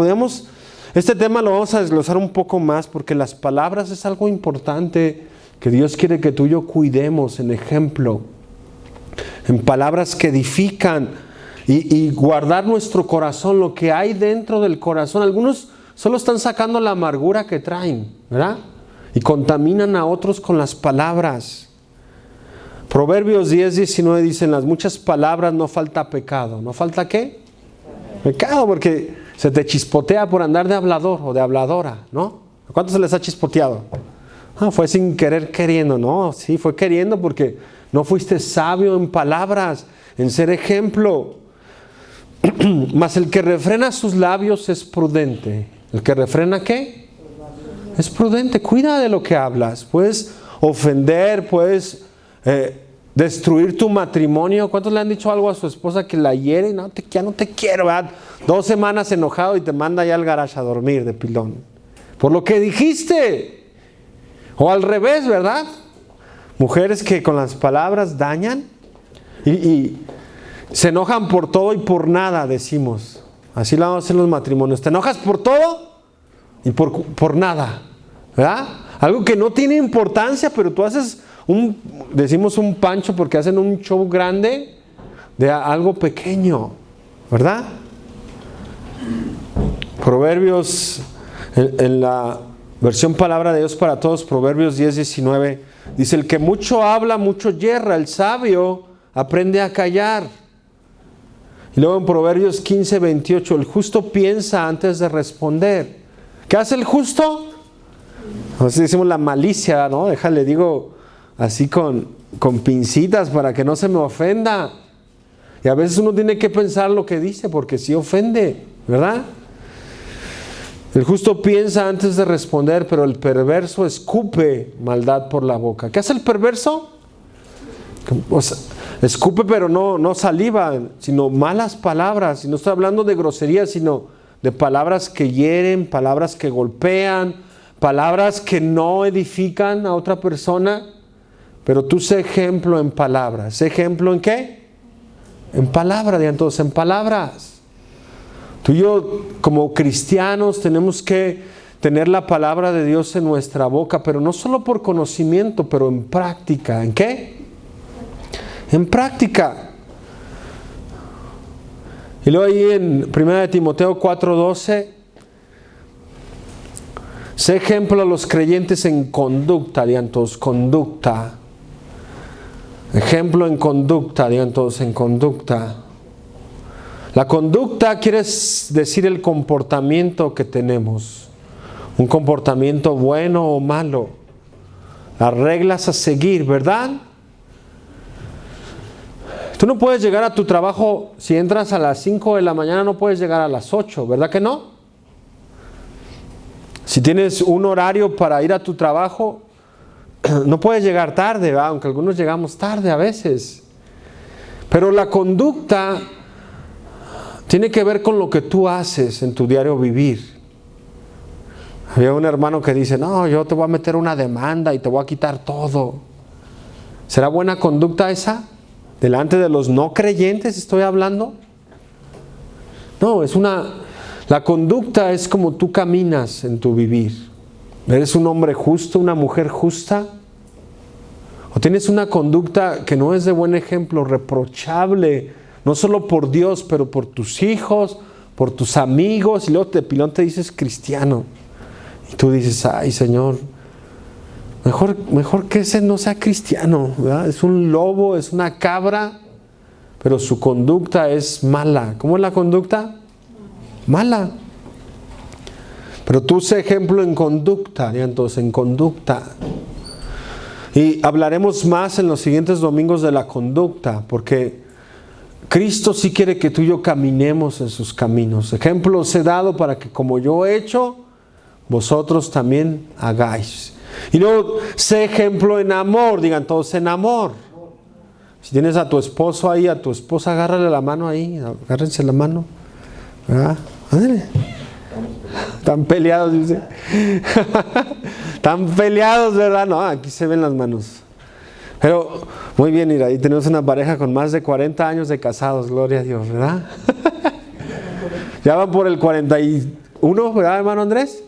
este tema lo vamos a desglosar un poco más porque las palabras es algo importante que Dios quiere que tú y yo cuidemos en ejemplo, en palabras que edifican y guardar nuestro corazón, lo que hay dentro del corazón. Algunos solo están sacando la amargura que traen, ¿verdad? Y contaminan a otros con las palabras. Proverbios 10:19 dicen, las muchas palabras no falta pecado. ¿No falta qué? Pecado, porque se te chispotea por andar de hablador o de habladora, ¿no? ¿A cuántos se les ha chispoteado? Fue sin querer queriendo, ¿no? Sí, fue queriendo porque no fuiste sabio en palabras, en ser ejemplo. Mas el que refrena sus labios es prudente. ¿El que refrena qué? Es prudente. Cuida de lo que hablas. Puedes ofender, puedes destruir tu matrimonio. ¿Cuántos le han dicho algo a su esposa que la hiere? No, ya no te quiero, ¿verdad? 2 semanas enojado y te manda ya al garage a dormir de pilón. Por lo que dijiste. O al revés, ¿verdad? Mujeres que con las palabras dañan y se enojan por todo y por nada, decimos. Así lo vamos a hacer los matrimonios. Te enojas por todo y por nada, ¿verdad? Algo que no tiene importancia, pero tú haces decimos un pancho porque hacen un show grande de algo pequeño, ¿verdad? Proverbios, en la versión Palabra de Dios para Todos, Proverbios 10:19, dice, el que mucho habla, mucho yerra, el sabio aprende a callar. Y luego en Proverbios 15:28, el justo piensa antes de responder. ¿Qué hace el justo? Así decimos la malicia, ¿no? Déjale, digo así con pincitas para que no se me ofenda. Y a veces uno tiene que pensar lo que dice porque sí ofende, ¿verdad? El justo piensa antes de responder, pero el perverso escupe maldad por la boca. ¿Qué hace el perverso? O sea, escupe pero no saliva, sino malas palabras. Y no estoy hablando de groserías, sino de palabras que hieren, palabras que golpean, palabras que no edifican a otra persona. Pero tú sé ejemplo en palabras. ¿Sé ejemplo en qué? En palabras, digan todos, en palabras. Tú y yo como cristianos tenemos que tener la palabra de Dios en nuestra boca, pero no solo por conocimiento, pero en práctica. ¿En qué? En práctica. Y luego ahí en 1 Timoteo 4:12, sé ejemplo a los creyentes en conducta, digan todos, conducta. Ejemplo en conducta, digan todos, en conducta. La conducta quiere decir el comportamiento que tenemos. Un comportamiento bueno o malo. Las reglas a seguir, ¿verdad? Tú no puedes llegar a tu trabajo, si entras a las 5 de la mañana, no puedes llegar a las 8, ¿verdad que no? Si tienes un horario para ir a tu trabajo, no puedes llegar tarde, ¿verdad? Aunque algunos llegamos tarde a veces. Pero la conducta tiene que ver con lo que tú haces en tu diario vivir. Había un hermano que dice, no, yo te voy a meter una demanda y te voy a quitar todo. ¿Será buena conducta esa? Delante de los no creyentes estoy hablando. No, la conducta es como tú caminas en tu vivir. ¿Eres un hombre justo, una mujer justa? ¿O tienes una conducta que no es de buen ejemplo, reprochable, no solo por Dios, pero por tus hijos, por tus amigos? Y luego de pilón te dices cristiano. Y tú dices, ay Señor, mejor que ese no sea cristiano, ¿verdad? Es un lobo, es una cabra, pero su conducta es mala. ¿Cómo es la conducta? Mala. Pero tú sé ejemplo en conducta, ¿ya? Entonces en conducta. Y hablaremos más en los siguientes domingos de la conducta, porque Cristo sí quiere que tú y yo caminemos en sus caminos. Ejemplos he dado para que como yo he hecho, vosotros también hagáis. Y luego sé ejemplo en amor, digan todos en amor. Si tienes a tu esposo ahí, a tu esposa, agárrale la mano ahí, agárrense la mano, ¿verdad? Ándale. Están peleados, dice. Están peleados, ¿verdad? No, aquí se ven las manos. Pero, muy bien, mira, ahí tenemos una pareja con más de 40 años de casados, gloria a Dios, ¿verdad? Ya van por el 41, ¿verdad, hermano Andrés?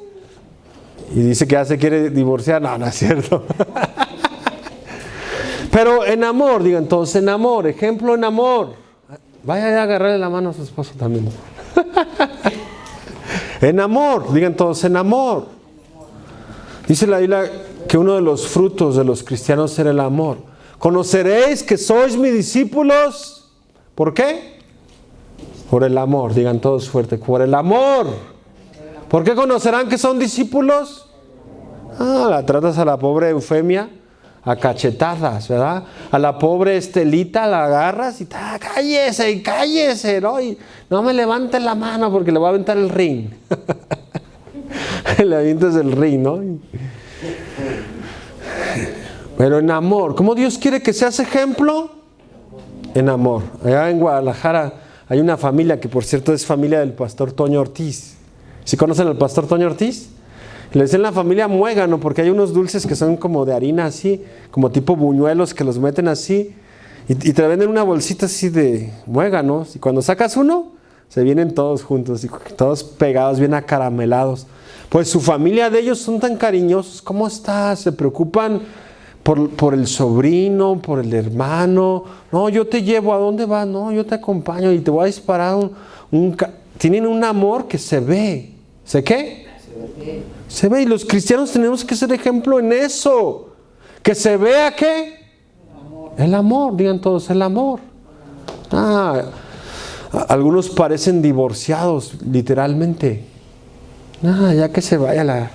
Y dice que ya se quiere divorciar. No, no es cierto. Pero en amor, digan todos, en amor, ejemplo en amor. Vaya a agarrarle la mano a su esposo también. En amor, digan todos, en amor. Dice la Biblia que uno de los frutos de los cristianos será el amor. Conoceréis que sois mis discípulos. ¿Por qué? Por el amor, digan todos fuerte, por el amor. ¿Por qué conocerán que son discípulos? La tratas a la pobre Eufemia a cachetadas, ¿verdad? A la pobre Estelita la agarras y cállese, ¿no? Y no me levantes la mano porque le voy a aventar el ring. Le avientas el ring, ¿no? Pero en amor. ¿Cómo Dios quiere que seas ejemplo? En amor. Allá en Guadalajara hay una familia que, por cierto, es familia del pastor Toño Ortiz. ¿Sí conocen al pastor Toño Ortiz? Le dicen la familia muégano porque hay unos dulces que son como de harina así, como tipo buñuelos que los meten así y te venden una bolsita así de muéganos y cuando sacas uno se vienen todos juntos y todos pegados, bien acaramelados. Pues su familia de ellos son tan cariñosos. ¿Cómo estás? Se preocupan por el sobrino, por el hermano. No, yo te llevo. ¿A dónde vas? No, yo te acompaño y te voy a disparar tienen un amor que se ve. ¿Se qué? Se ve, y los cristianos tenemos que ser ejemplo en eso. Que se vea ¿qué? El amor, digan todos, el amor. Algunos parecen divorciados, literalmente. Ya que se vaya la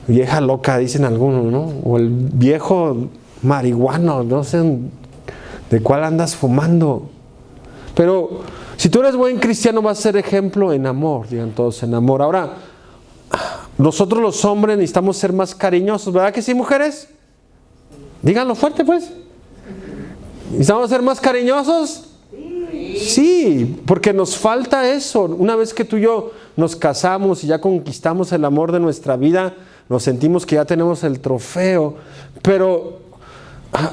vieja loca, dicen algunos, ¿no? O el viejo marihuano, no sé de cuál andas fumando. Pero si tú eres buen cristiano, vas a ser ejemplo en amor, digan todos, en amor. Ahora, nosotros los hombres necesitamos ser más cariñosos, ¿verdad que sí, mujeres? Díganlo fuerte, pues. ¿Necesitamos ser más cariñosos? Sí, porque nos falta eso. Una vez que tú y yo nos casamos y ya conquistamos el amor de nuestra vida, nos sentimos que ya tenemos el trofeo, pero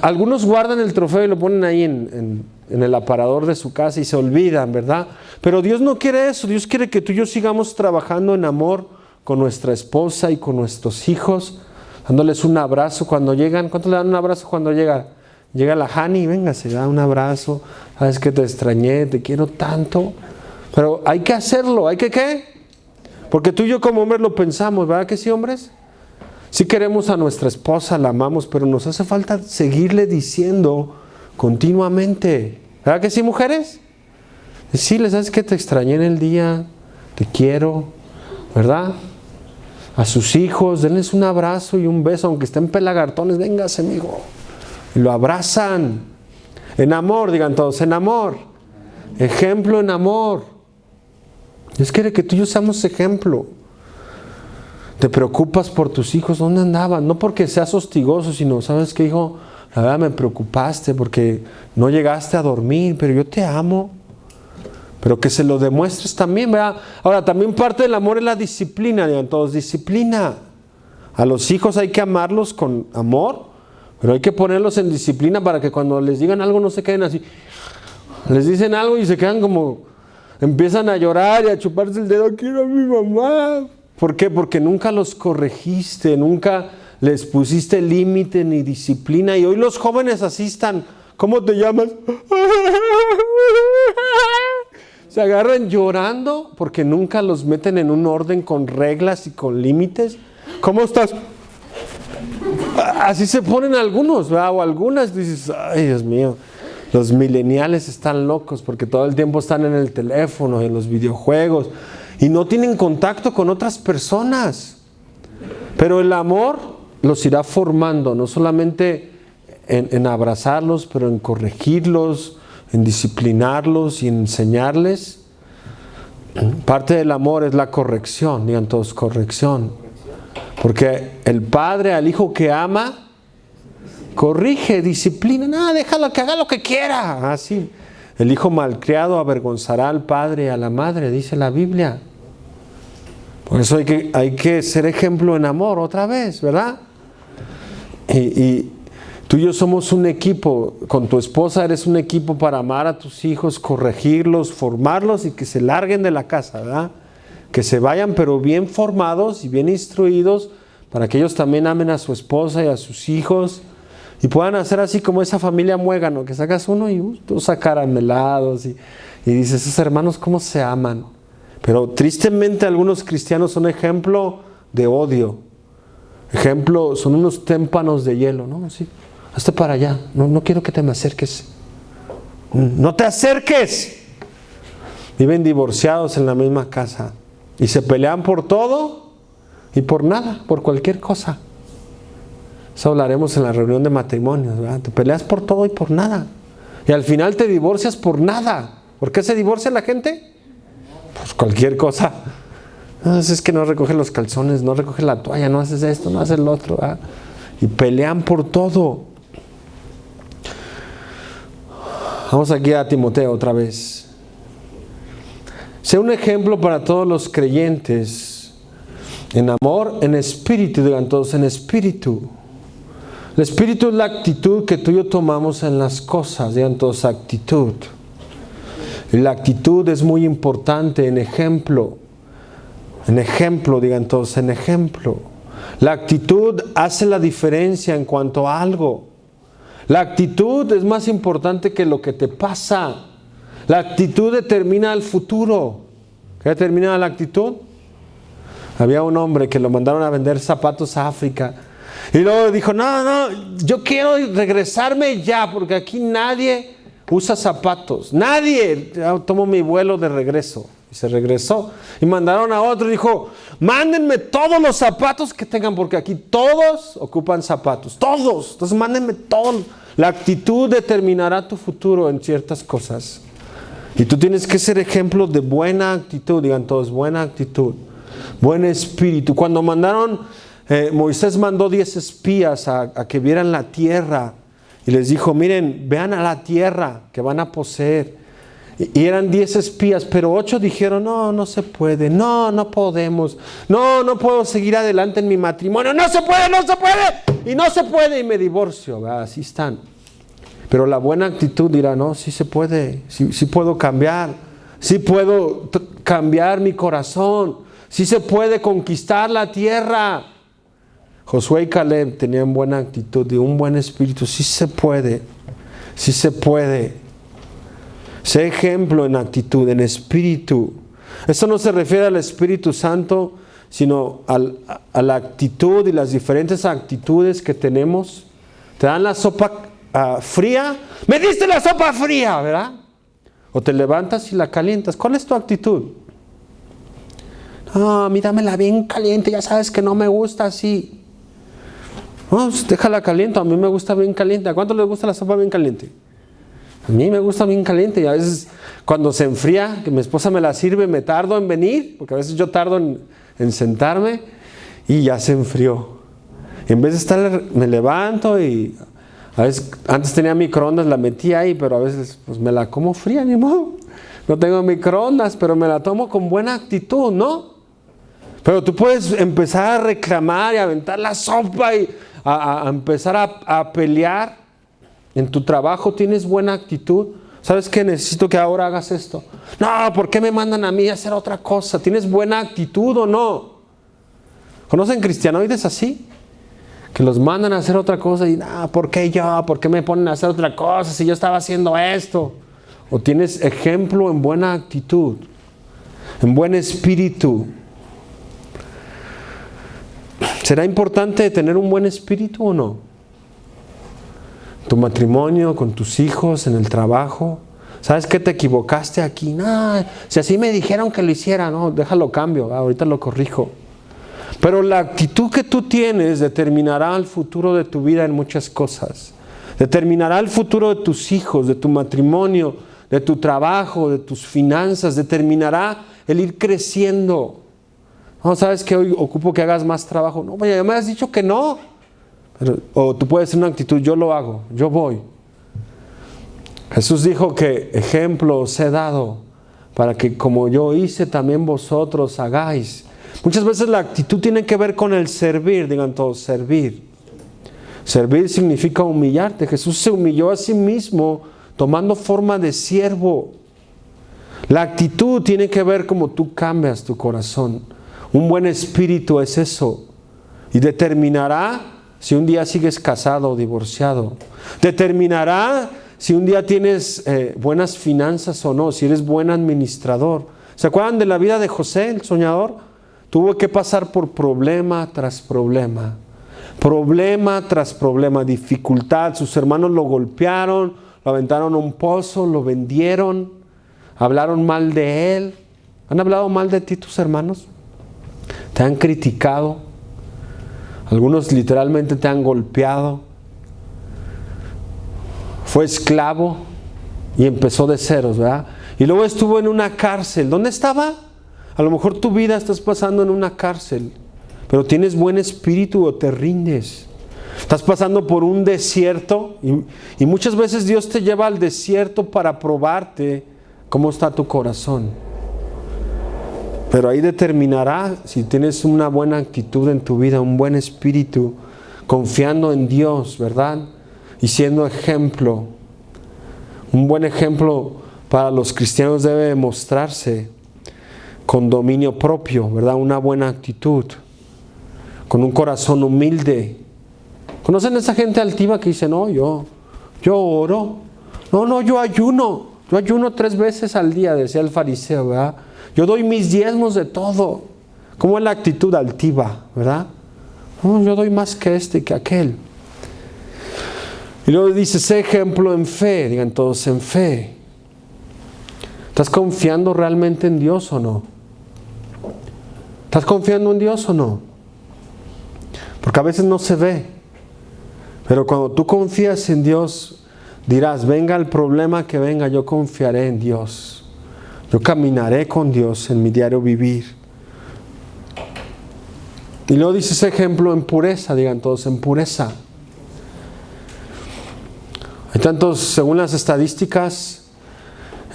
algunos guardan el trofeo y lo ponen ahí en el aparador de su casa y se olvidan, ¿verdad? Pero Dios no quiere eso. Dios quiere que tú y yo sigamos trabajando en amor con nuestra esposa y con nuestros hijos, dándoles un abrazo cuando llegan. ¿Cuántos le dan un abrazo cuando llega? Llega la Hani, venga, se da un abrazo. Sabes que te extrañé, te quiero tanto. Pero hay que hacerlo, hay que ¿qué? Porque tú y yo como hombres lo pensamos, ¿verdad que sí, hombres? Sí queremos a nuestra esposa, la amamos, pero nos hace falta seguirle diciendo continuamente. ¿Verdad que sí, mujeres? Decirle, ¿sabes que te extrañé en el día? Te quiero, ¿verdad? A sus hijos, denles un abrazo y un beso, aunque estén pelagartones, véngase, amigo. Y lo abrazan. En amor, digan todos, en amor. Ejemplo en amor. Dios quiere que tú y yo seamos ejemplo. Te preocupas por tus hijos, ¿dónde andaban? No porque seas hostigoso, sino, ¿sabes qué, hijo? La verdad me preocupaste porque no llegaste a dormir, pero yo te amo. Pero que se lo demuestres también, ¿verdad? Ahora, también parte del amor es la disciplina, digan todos, disciplina. A los hijos hay que amarlos con amor, pero hay que ponerlos en disciplina para que cuando les digan algo no se queden así. Les dicen algo y se quedan como, empiezan a llorar y a chuparse el dedo, quiero a mi mamá. ¿Por qué? Porque nunca los corregiste, nunca les pusiste límite ni disciplina. Y hoy los jóvenes así están. ¿Cómo te llamas? Se agarran llorando porque nunca los meten en un orden con reglas y con límites. ¿Cómo estás? Así se ponen algunos, ¿verdad? O algunas. Dices, ay, Dios mío. Los millennials están locos porque todo el tiempo están en el teléfono, en los videojuegos. Y no tienen contacto con otras personas. Pero el amor los irá formando, no solamente en abrazarlos, pero en corregirlos, en disciplinarlos y en enseñarles. Parte del amor es la corrección, digan todos, corrección. Porque el padre al hijo que ama, corrige, disciplina, no, déjalo que haga lo que quiera. Así. El hijo malcriado avergonzará al padre y a la madre, dice la Biblia. Por eso hay que ser ejemplo en amor otra vez, ¿verdad? Y tú y yo somos un equipo. Con tu esposa eres un equipo para amar a tus hijos, corregirlos, formarlos y que se larguen de la casa, ¿verdad? Que se vayan pero bien formados y bien instruidos para que ellos también amen a su esposa y a sus hijos. Y puedan hacer así como esa familia Muégano, que sacas uno y todos acaramelados y dices, esos hermanos cómo se aman. Pero tristemente algunos cristianos son ejemplo de odio. Ejemplo, son unos témpanos de hielo, ¿no? Así, hazte para allá, no quiero que te me acerques. No te acerques. Viven divorciados en la misma casa y se pelean por todo y por nada, por cualquier cosa. Eso hablaremos en la reunión de matrimonios, ¿verdad? Te peleas por todo y por nada. Y al final te divorcias por nada. ¿Por qué se divorcia la gente? Pues cualquier cosa. No, es que no recoges los calzones, no recoges la toalla, no haces esto, no haces lo otro, ¿verdad? Y pelean por todo. Vamos aquí a Timoteo otra vez. Sea un ejemplo para todos los creyentes. En amor, en espíritu, digan todos, en espíritu. El espíritu es la actitud que tú y yo tomamos en las cosas, digan todos, actitud. Y la actitud es muy importante, en ejemplo, digan todos, en ejemplo. La actitud hace la diferencia en cuanto a algo. La actitud es más importante que lo que te pasa. La actitud determina el futuro. ¿Qué determina la actitud? Había un hombre que lo mandaron a vender zapatos a África. Y luego dijo, no, yo quiero regresarme ya, porque aquí nadie usa zapatos. Nadie. Tomo mi vuelo de regreso. Y se regresó. Y mandaron a otro y dijo, mándenme todos los zapatos que tengan, porque aquí todos ocupan zapatos. Todos. Entonces mándenme todos. La actitud determinará tu futuro en ciertas cosas. Y tú tienes que ser ejemplo de buena actitud. Digan todos, buena actitud. Buen espíritu. Cuando Moisés mandó 10 espías a que vieran la tierra y les dijo, miren, vean a la tierra que van a poseer. Y eran 10 espías, pero 8 dijeron, no, no se puede, no, no podemos, no, no puedo seguir adelante en mi matrimonio, no se puede, y no se puede, y me divorcio, ¿verdad? Así están. Pero la buena actitud dirá, no, sí se puede, sí puedo cambiar, sí puedo cambiar mi corazón, sí se puede conquistar la tierra. Josué y Caleb tenían buena actitud y un buen espíritu, sí se puede, sí se puede. Sé ejemplo en actitud, en espíritu. Esto no se refiere al Espíritu Santo, sino a la actitud y las diferentes actitudes que tenemos. Te dan la sopa fría, me diste la sopa fría, ¿verdad? O te levantas y la calientas. ¿Cuál es tu actitud? No, a mí dámela bien caliente, ya sabes que no me gusta así. No, pues déjala caliente, a mí me gusta bien caliente. ¿A cuánto les gusta la sopa bien caliente? A mí me gusta bien caliente y a veces cuando se enfría, que mi esposa me la sirve, me tardo en venir, porque a veces yo tardo en sentarme y ya se enfrió. En vez de estar, me levanto y a veces, antes tenía microondas, la metía ahí, pero a veces pues me la como fría, ni modo. No tengo microondas, pero me la tomo con buena actitud, ¿no? Pero tú puedes empezar a reclamar y a aventar la sopa y a empezar a pelear. En tu trabajo tienes buena actitud. ¿Sabes qué? Necesito que ahora hagas esto. No, ¿por qué me mandan a mí a hacer otra cosa? ¿Tienes buena actitud o no? ¿Conocen cristianoides así? Que los mandan a hacer otra cosa y, no, ¿por qué yo? ¿Por qué me ponen a hacer otra cosa si yo estaba haciendo esto? ¿O tienes ejemplo en buena actitud? En buen espíritu. ¿Será importante tener un buen espíritu o no? Tu matrimonio, con tus hijos, en el trabajo. ¿Sabes qué? Te equivocaste aquí. No, si así me dijeron que lo hiciera, no, déjalo cambio, ahorita lo corrijo. Pero la actitud que tú tienes determinará el futuro de tu vida en muchas cosas. Determinará el futuro de tus hijos, de tu matrimonio, de tu trabajo, de tus finanzas. Determinará el ir creciendo. No, ¿sabes qué? Hoy ocupo que hagas más trabajo. No, vaya, ya me has dicho que no. O tú puedes tener una actitud, yo lo hago, yo voy. Jesús dijo que ejemplo os he dado para que como yo hice también vosotros hagáis. Muchas veces la actitud tiene que ver con el servir, digan todos, servir. Servir significa humillarte. Jesús se humilló a sí mismo tomando forma de siervo. La actitud tiene que ver como tú cambias tu corazón. Un buen espíritu es eso y determinará si un día sigues casado o divorciado. Determinará si un día tienes buenas finanzas o no, si eres buen administrador. ¿Se acuerdan de la vida de José, el soñador? Tuvo que pasar por problema tras problema. Problema tras problema, dificultad. Sus hermanos lo golpearon, lo aventaron a un pozo, lo vendieron, hablaron mal de él. ¿Han hablado mal de ti tus hermanos? ¿Te han criticado? Algunos literalmente te han golpeado. Fue esclavo y empezó de ceros, ¿verdad? Y luego estuvo en una cárcel. ¿Dónde estaba? A lo mejor tu vida estás pasando en una cárcel, pero tienes buen espíritu o te rindes. Estás pasando por un desierto y muchas veces Dios te lleva al desierto para probarte cómo está tu corazón. Pero ahí determinará si tienes una buena actitud en tu vida, un buen espíritu, confiando en Dios, ¿verdad? Y siendo ejemplo. Un buen ejemplo para los cristianos debe mostrarse con dominio propio, ¿verdad? Una buena actitud, con un corazón humilde. ¿Conocen a esa gente altiva que dice, no, yo oro, no, yo ayuno 3 veces al día, decía el fariseo, ¿verdad? Yo doy mis diezmos de todo. ¿Cómo es la actitud altiva, verdad? No, yo doy más que este, que aquel. Y luego dice, sé ejemplo en fe. Digan todos, en fe. ¿Estás confiando realmente en Dios o no? ¿Estás confiando en Dios o no? Porque a veces no se ve. Pero cuando tú confías en Dios, dirás, venga el problema que venga, yo confiaré en Dios. Yo caminaré con Dios en mi diario vivir. Y luego dice ese ejemplo en pureza, digan todos, en pureza. Hay tantos, según las estadísticas,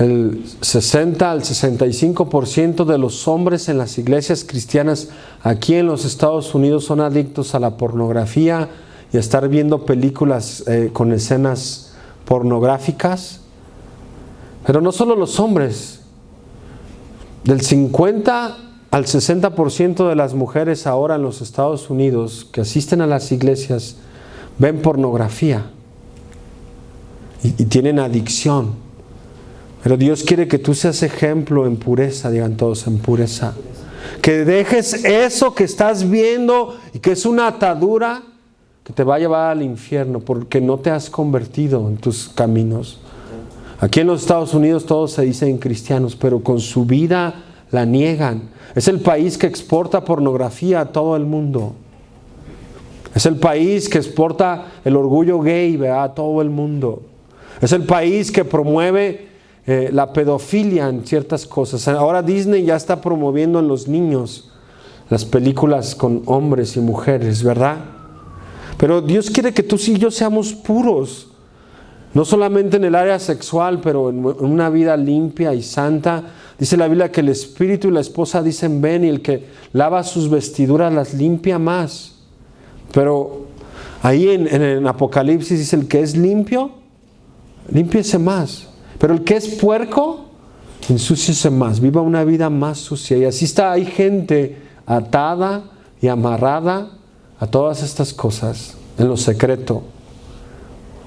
El 60 al 65% de los hombres en las iglesias cristianas aquí en los Estados Unidos son adictos a la pornografía y a estar viendo películas con escenas pornográficas. Pero no solo los hombres, del 50 al 60% de las mujeres ahora en los Estados Unidos que asisten a las iglesias ven pornografía y tienen adicción. Pero Dios quiere que tú seas ejemplo en pureza, digan todos, en pureza. Que dejes eso que estás viendo y que es una atadura que te va a llevar al infierno porque no te has convertido en tus caminos. Aquí en los Estados Unidos todos se dicen cristianos, pero con su vida la niegan. Es el país que exporta pornografía a todo el mundo. Es el país que exporta el orgullo gay, ¿verdad?, a todo el mundo. Es el país que promueve la pedofilia en ciertas cosas. Ahora Disney ya está promoviendo en los niños las películas con hombres y mujeres, ¿verdad? Pero Dios quiere que tú y yo seamos puros, no solamente en el área sexual, pero en una vida limpia y santa. Dice la Biblia que el espíritu y la esposa dicen ven, y el que lava sus vestiduras las limpia más. Pero ahí en Apocalipsis dice el que es limpio, límpiese más. Pero el que es puerco, ensúciese más, viva una vida más sucia. Y así está, hay gente atada y amarrada a todas estas cosas, en lo secreto.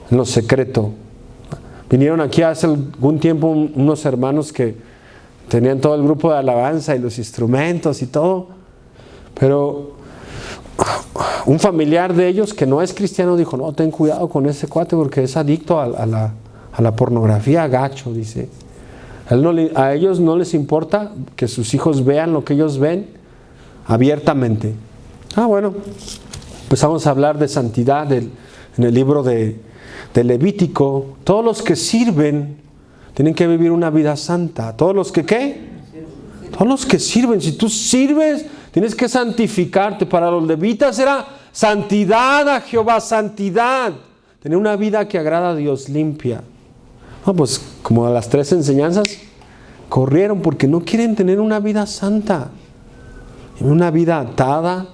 En lo secreto. Vinieron aquí hace algún tiempo unos hermanos que tenían todo el grupo de alabanza y los instrumentos y todo. Pero un familiar de ellos que no es cristiano dijo, no, ten cuidado con ese cuate porque es adicto a la pornografía, gacho, dice. A ellos no les importa que sus hijos vean lo que ellos ven abiertamente. Bueno, pues vamos a hablar de santidad en el libro de Levítico. Todos los que sirven tienen que vivir una vida santa. ¿Todos los que qué? Todos los que sirven. Si tú sirves, tienes que santificarte. Para los levitas era santidad a Jehová, santidad. Tener una vida que agrada a Dios, limpia. Pues como a las 3 enseñanzas, corrieron porque no quieren tener una vida santa. Una vida atada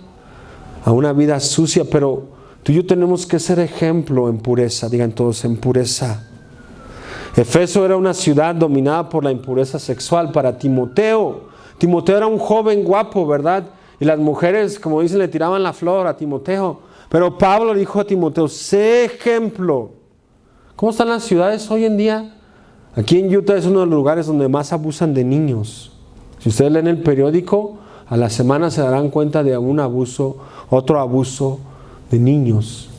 a una vida sucia, pero tú y yo tenemos que ser ejemplo en pureza, digan todos, en pureza. Efeso era una ciudad dominada por la impureza sexual. Para Timoteo era un joven guapo, ¿verdad? Y las mujeres, como dicen, le tiraban la flor a Timoteo. Pero Pablo dijo a Timoteo, sé ejemplo. ¿Cómo están las ciudades hoy en día? Aquí en Utah es uno de los lugares donde más abusan de niños. Si ustedes leen el periódico, a la semana se darán cuenta de un abuso, otro abuso de niños.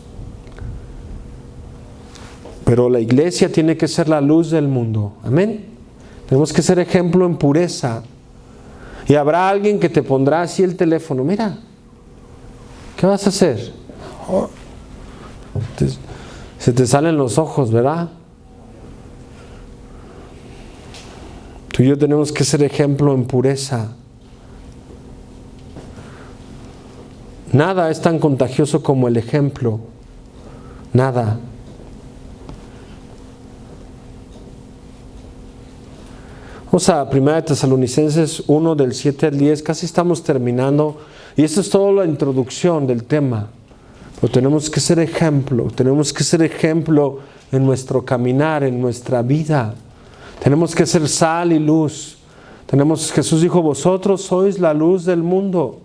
Pero la iglesia tiene que ser la luz del mundo. Amén. Tenemos que ser ejemplo en pureza. Y habrá alguien que te pondrá así el teléfono. Mira, ¿qué vas a hacer? Se te salen los ojos, ¿verdad? Tú y yo tenemos que ser ejemplo en pureza. Nada es tan contagioso como el ejemplo. Nada. Vamos a 1 Tesalonicenses 1 del 7 al 10. Casi estamos terminando. Y esto es toda la introducción del tema. Pero tenemos que ser ejemplo. Tenemos que ser ejemplo en nuestro caminar, en nuestra vida. Tenemos que ser sal y luz. Jesús dijo, vosotros sois la luz del mundo.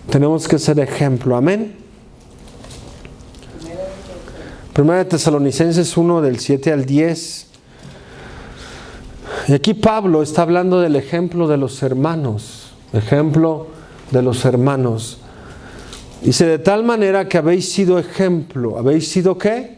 Tenemos que ser ejemplo. Amén. 1 Tesalonicenses 1 del 7 al 10. Y aquí Pablo está hablando del ejemplo de los hermanos. Ejemplo de los hermanos. Dice, de tal manera que habéis sido ejemplo. ¿Habéis sido qué?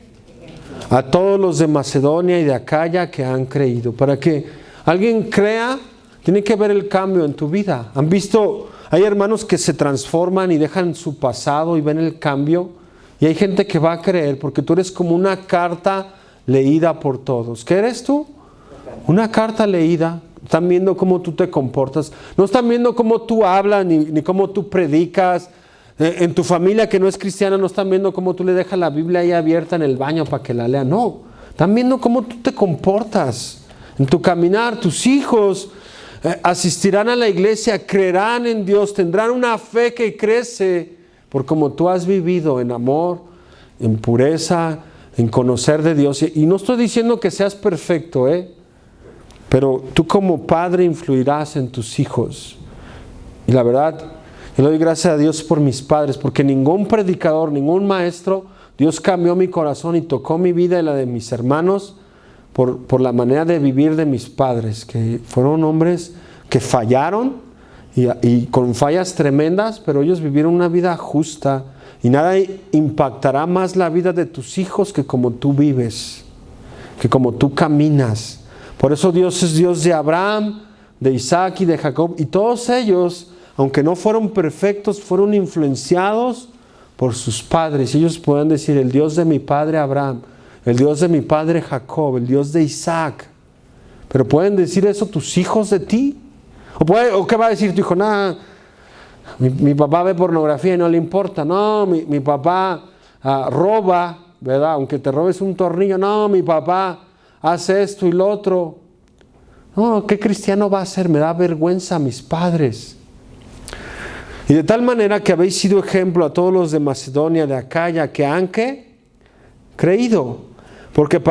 A todos los de Macedonia y de Acaya que han creído. Para que alguien crea, tiene que ver el cambio en tu vida. ¿Han visto? Hay hermanos que se transforman y dejan su pasado y ven el cambio. Y hay gente que va a creer porque tú eres como una carta leída por todos. ¿Qué eres tú? Una carta leída. Están viendo cómo tú te comportas. No están viendo cómo tú hablas ni cómo tú predicas. En tu familia que no es cristiana no están viendo cómo tú le dejas la Biblia ahí abierta en el baño para que la lea. No. Están viendo cómo tú te comportas en tu caminar. Tus hijos asistirán a la iglesia, creerán en Dios, tendrán una fe que crece por como tú has vivido en amor, en pureza, en conocer de Dios. Y no estoy diciendo que seas perfecto, pero tú como padre influirás en tus hijos. Y la verdad, yo le doy gracias a Dios por mis padres, porque ningún predicador, ningún maestro, Dios cambió mi corazón y tocó mi vida y la de mis hermanos por la manera de vivir de mis padres, que fueron hombres que fallaron y con fallas tremendas, pero ellos vivieron una vida justa, y nada impactará más la vida de tus hijos que como tú vives, que como tú caminas. Por eso Dios es Dios de Abraham, de Isaac y de Jacob, y todos ellos, aunque no fueron perfectos, fueron influenciados por sus padres. Ellos pueden decir: el Dios de mi padre Abraham, el Dios de mi padre Jacob, el Dios de Isaac. Pero ¿pueden decir eso tus hijos de ti? ¿O qué va a decir tu hijo? Nada, mi papá ve pornografía y no le importa. No, mi papá roba, ¿verdad? Aunque te robes un tornillo. No, mi papá hace esto y lo otro. No, ¿qué cristiano va a ser? Me da vergüenza a mis padres. Y de tal manera que habéis sido ejemplo a todos los de Macedonia, de Acaya, que han creído. Porque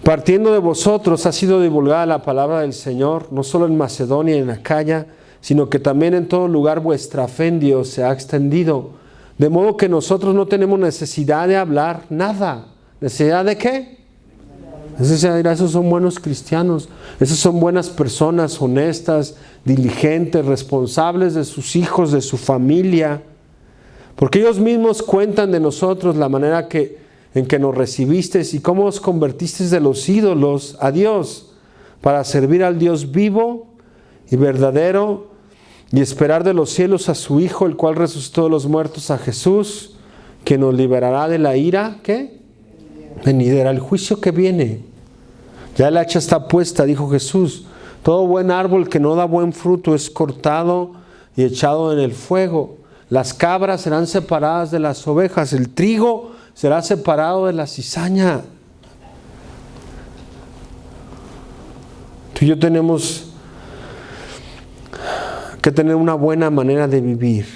partiendo de vosotros ha sido divulgada la palabra del Señor, no solo en Macedonia y en Acaya, sino que también en todo lugar vuestra fe en Dios se ha extendido. De modo que nosotros no tenemos necesidad de hablar nada. ¿Necesidad de qué? Esos son buenos cristianos, esos son buenas personas, honestas, diligentes, responsables de sus hijos, de su familia, porque ellos mismos cuentan de nosotros la manera en que nos recibisteis y cómo os convertisteis de los ídolos a Dios, para servir al Dios vivo y verdadero, y esperar de los cielos a su Hijo, el cual resucitó de los muertos, a Jesús, que nos liberará de la ira, ¿qué? Venidera, el juicio que viene. Ya el hacha está puesta, dijo Jesús. Todo buen árbol que no da buen fruto es cortado y echado en el fuego. Las cabras serán separadas de las ovejas, el trigo será separado de la cizaña. Tú y yo tenemos que tener una buena manera de vivir.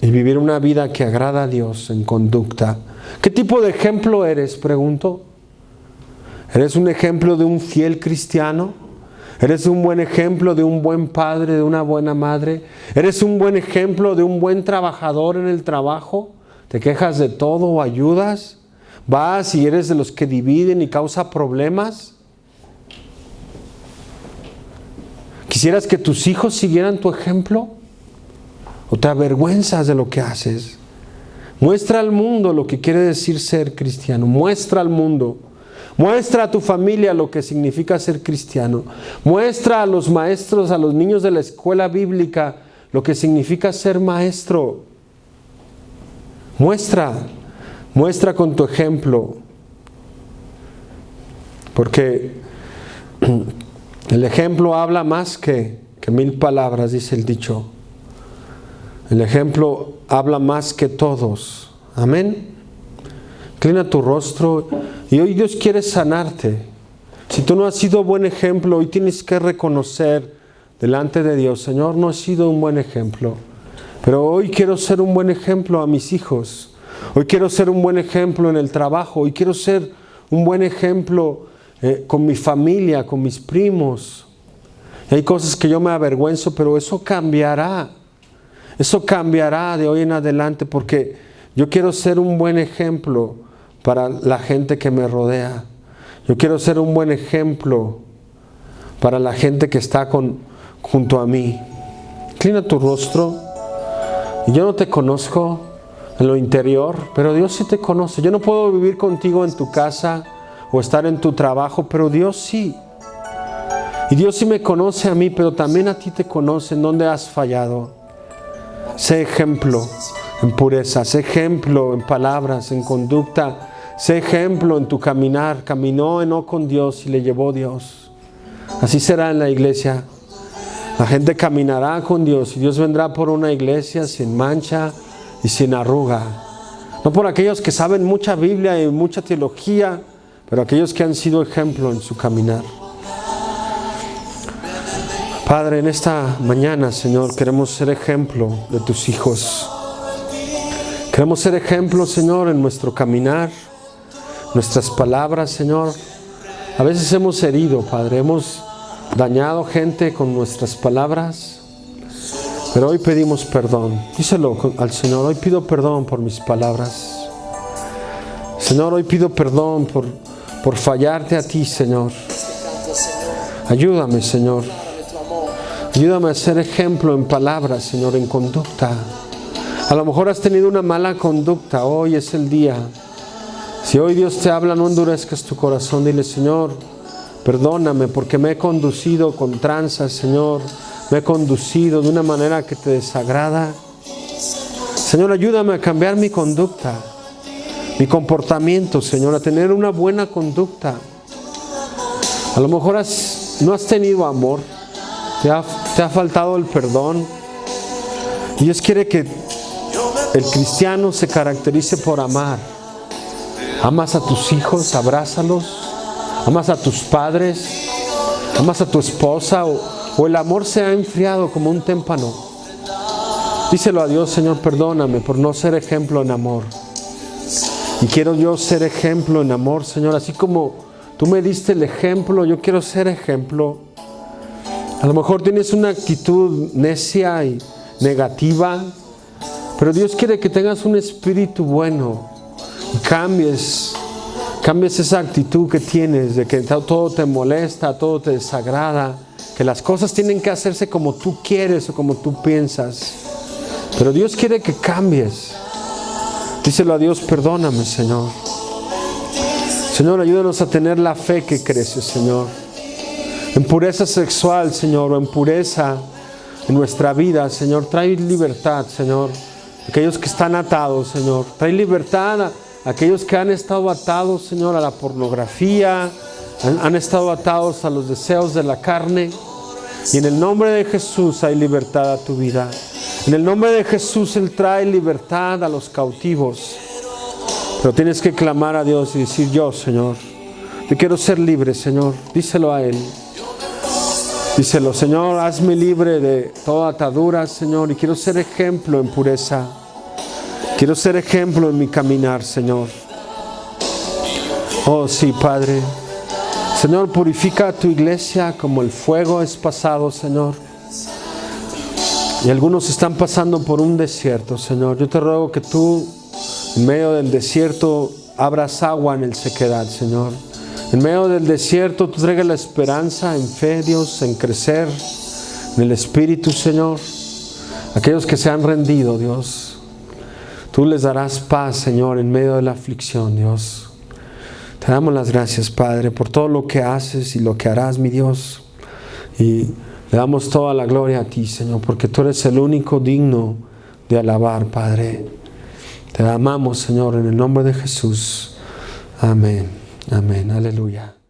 Y vivir una vida que agrada a Dios en conducta. ¿Qué tipo de ejemplo eres? Pregunto. ¿Eres un ejemplo de un fiel cristiano? ¿Eres un buen ejemplo de un buen padre, de una buena madre? ¿Eres un buen ejemplo de un buen trabajador en el trabajo? ¿Te quejas de todo o ayudas? ¿Vas y eres de los que dividen y causa problemas? ¿Quisieras que tus hijos siguieran tu ejemplo? ¿O te avergüenzas de lo que haces? Muestra al mundo lo que quiere decir ser cristiano. Muestra al mundo. Muestra a tu familia lo que significa ser cristiano. Muestra a los maestros, a los niños de la escuela bíblica, lo que significa ser maestro. Muestra con tu ejemplo. Porque el ejemplo habla más que 1000 palabras, dice el dicho. El ejemplo habla más que todos. Amén. Inclina tu rostro y hoy Dios quiere sanarte. Si tú no has sido buen ejemplo, hoy tienes que reconocer delante de Dios: Señor, no he sido un buen ejemplo, pero hoy quiero ser un buen ejemplo a mis hijos. Hoy quiero ser un buen ejemplo en el trabajo. Hoy quiero ser un buen ejemplo con mi familia, con mis primos. Y hay cosas que yo me avergüenzo, pero eso cambiará. Eso cambiará de hoy en adelante, porque yo quiero ser un buen ejemplo para la gente que me rodea. Yo quiero ser un buen ejemplo para la gente que está junto a mí. Inclina tu rostro. Y yo no te conozco en lo interior, pero Dios sí te conoce. Yo no puedo vivir contigo en tu casa o estar en tu trabajo, pero Dios sí. Y Dios sí me conoce a mí, pero también a ti te conoce en dónde has fallado. Sé ejemplo en pureza, sé ejemplo en palabras, en conducta, sé ejemplo en tu caminar. Caminó Enoc con Dios y le llevó Dios. Así será en la iglesia. La gente caminará con Dios y Dios vendrá por una iglesia sin mancha y sin arruga. No por aquellos que saben mucha Biblia y mucha teología, pero aquellos que han sido ejemplo en su caminar. Padre, en esta mañana, Señor, queremos ser ejemplo de tus hijos. Queremos ser ejemplo, Señor, en nuestro caminar, nuestras palabras, Señor. A veces hemos herido, Padre, hemos dañado gente con nuestras palabras, pero hoy pedimos perdón. Díselo al Señor: hoy pido perdón por mis palabras. Señor, hoy pido perdón por fallarte a ti, Señor. Ayúdame, Señor. Ayúdame a ser ejemplo en palabras, Señor, en conducta. A lo mejor has tenido una mala conducta. Hoy es el día. Si hoy Dios te habla, no endurezcas tu corazón. Dile: Señor, perdóname porque me he conducido con tranzas, Señor. Me he conducido de una manera que te desagrada. Señor, ayúdame a cambiar mi conducta, mi comportamiento, Señor, a tener una buena conducta. A lo mejor no has tenido amor. Te ha faltado el perdón. Y Dios quiere que el cristiano se caracterice por amar. Amas a tus hijos, abrázalos. Amas a tus padres. Amas a tu esposa. O el amor se ha enfriado como un témpano. Díselo a Dios: Señor, perdóname por no ser ejemplo en amor. Y quiero yo ser ejemplo en amor, Señor. Así como tú me diste el ejemplo, yo quiero ser ejemplo. A lo mejor tienes una actitud necia y negativa, pero Dios quiere que tengas un espíritu bueno y cambies esa actitud que tienes de que todo te molesta, todo te desagrada, que las cosas tienen que hacerse como tú quieres o como tú piensas. Pero Dios quiere que cambies. Díselo a Dios: perdóname, Señor. Señor, ayúdanos a tener la fe que crece, Señor. En pureza sexual, Señor, o en pureza en nuestra vida, Señor. Trae libertad, Señor. Aquellos que están atados, Señor. Trae libertad a aquellos que han estado atados, Señor, a la pornografía. Han estado atados a los deseos de la carne. Y en el nombre de Jesús hay libertad a tu vida. En el nombre de Jesús Él trae libertad a los cautivos. Pero tienes que clamar a Dios y decir: yo, Señor, yo quiero ser libre, Señor. Díselo a Él. Díselo: Señor, hazme libre de toda atadura, Señor, y quiero ser ejemplo en pureza. Quiero ser ejemplo en mi caminar, Señor. Oh, sí, Padre. Señor, purifica a tu iglesia como el fuego es pasado, Señor. Y algunos están pasando por un desierto, Señor. Yo te ruego que tú, en medio del desierto, abras agua en el sequedad, Señor. En medio del desierto, tú traigas la esperanza en fe, Dios, en crecer en el Espíritu, Señor. Aquellos que se han rendido, Dios, tú les darás paz, Señor, en medio de la aflicción, Dios. Te damos las gracias, Padre, por todo lo que haces y lo que harás, mi Dios. Y le damos toda la gloria a ti, Señor, porque tú eres el único digno de alabar, Padre. Te amamos, Señor, en el nombre de Jesús. Amén. Amén, aleluya.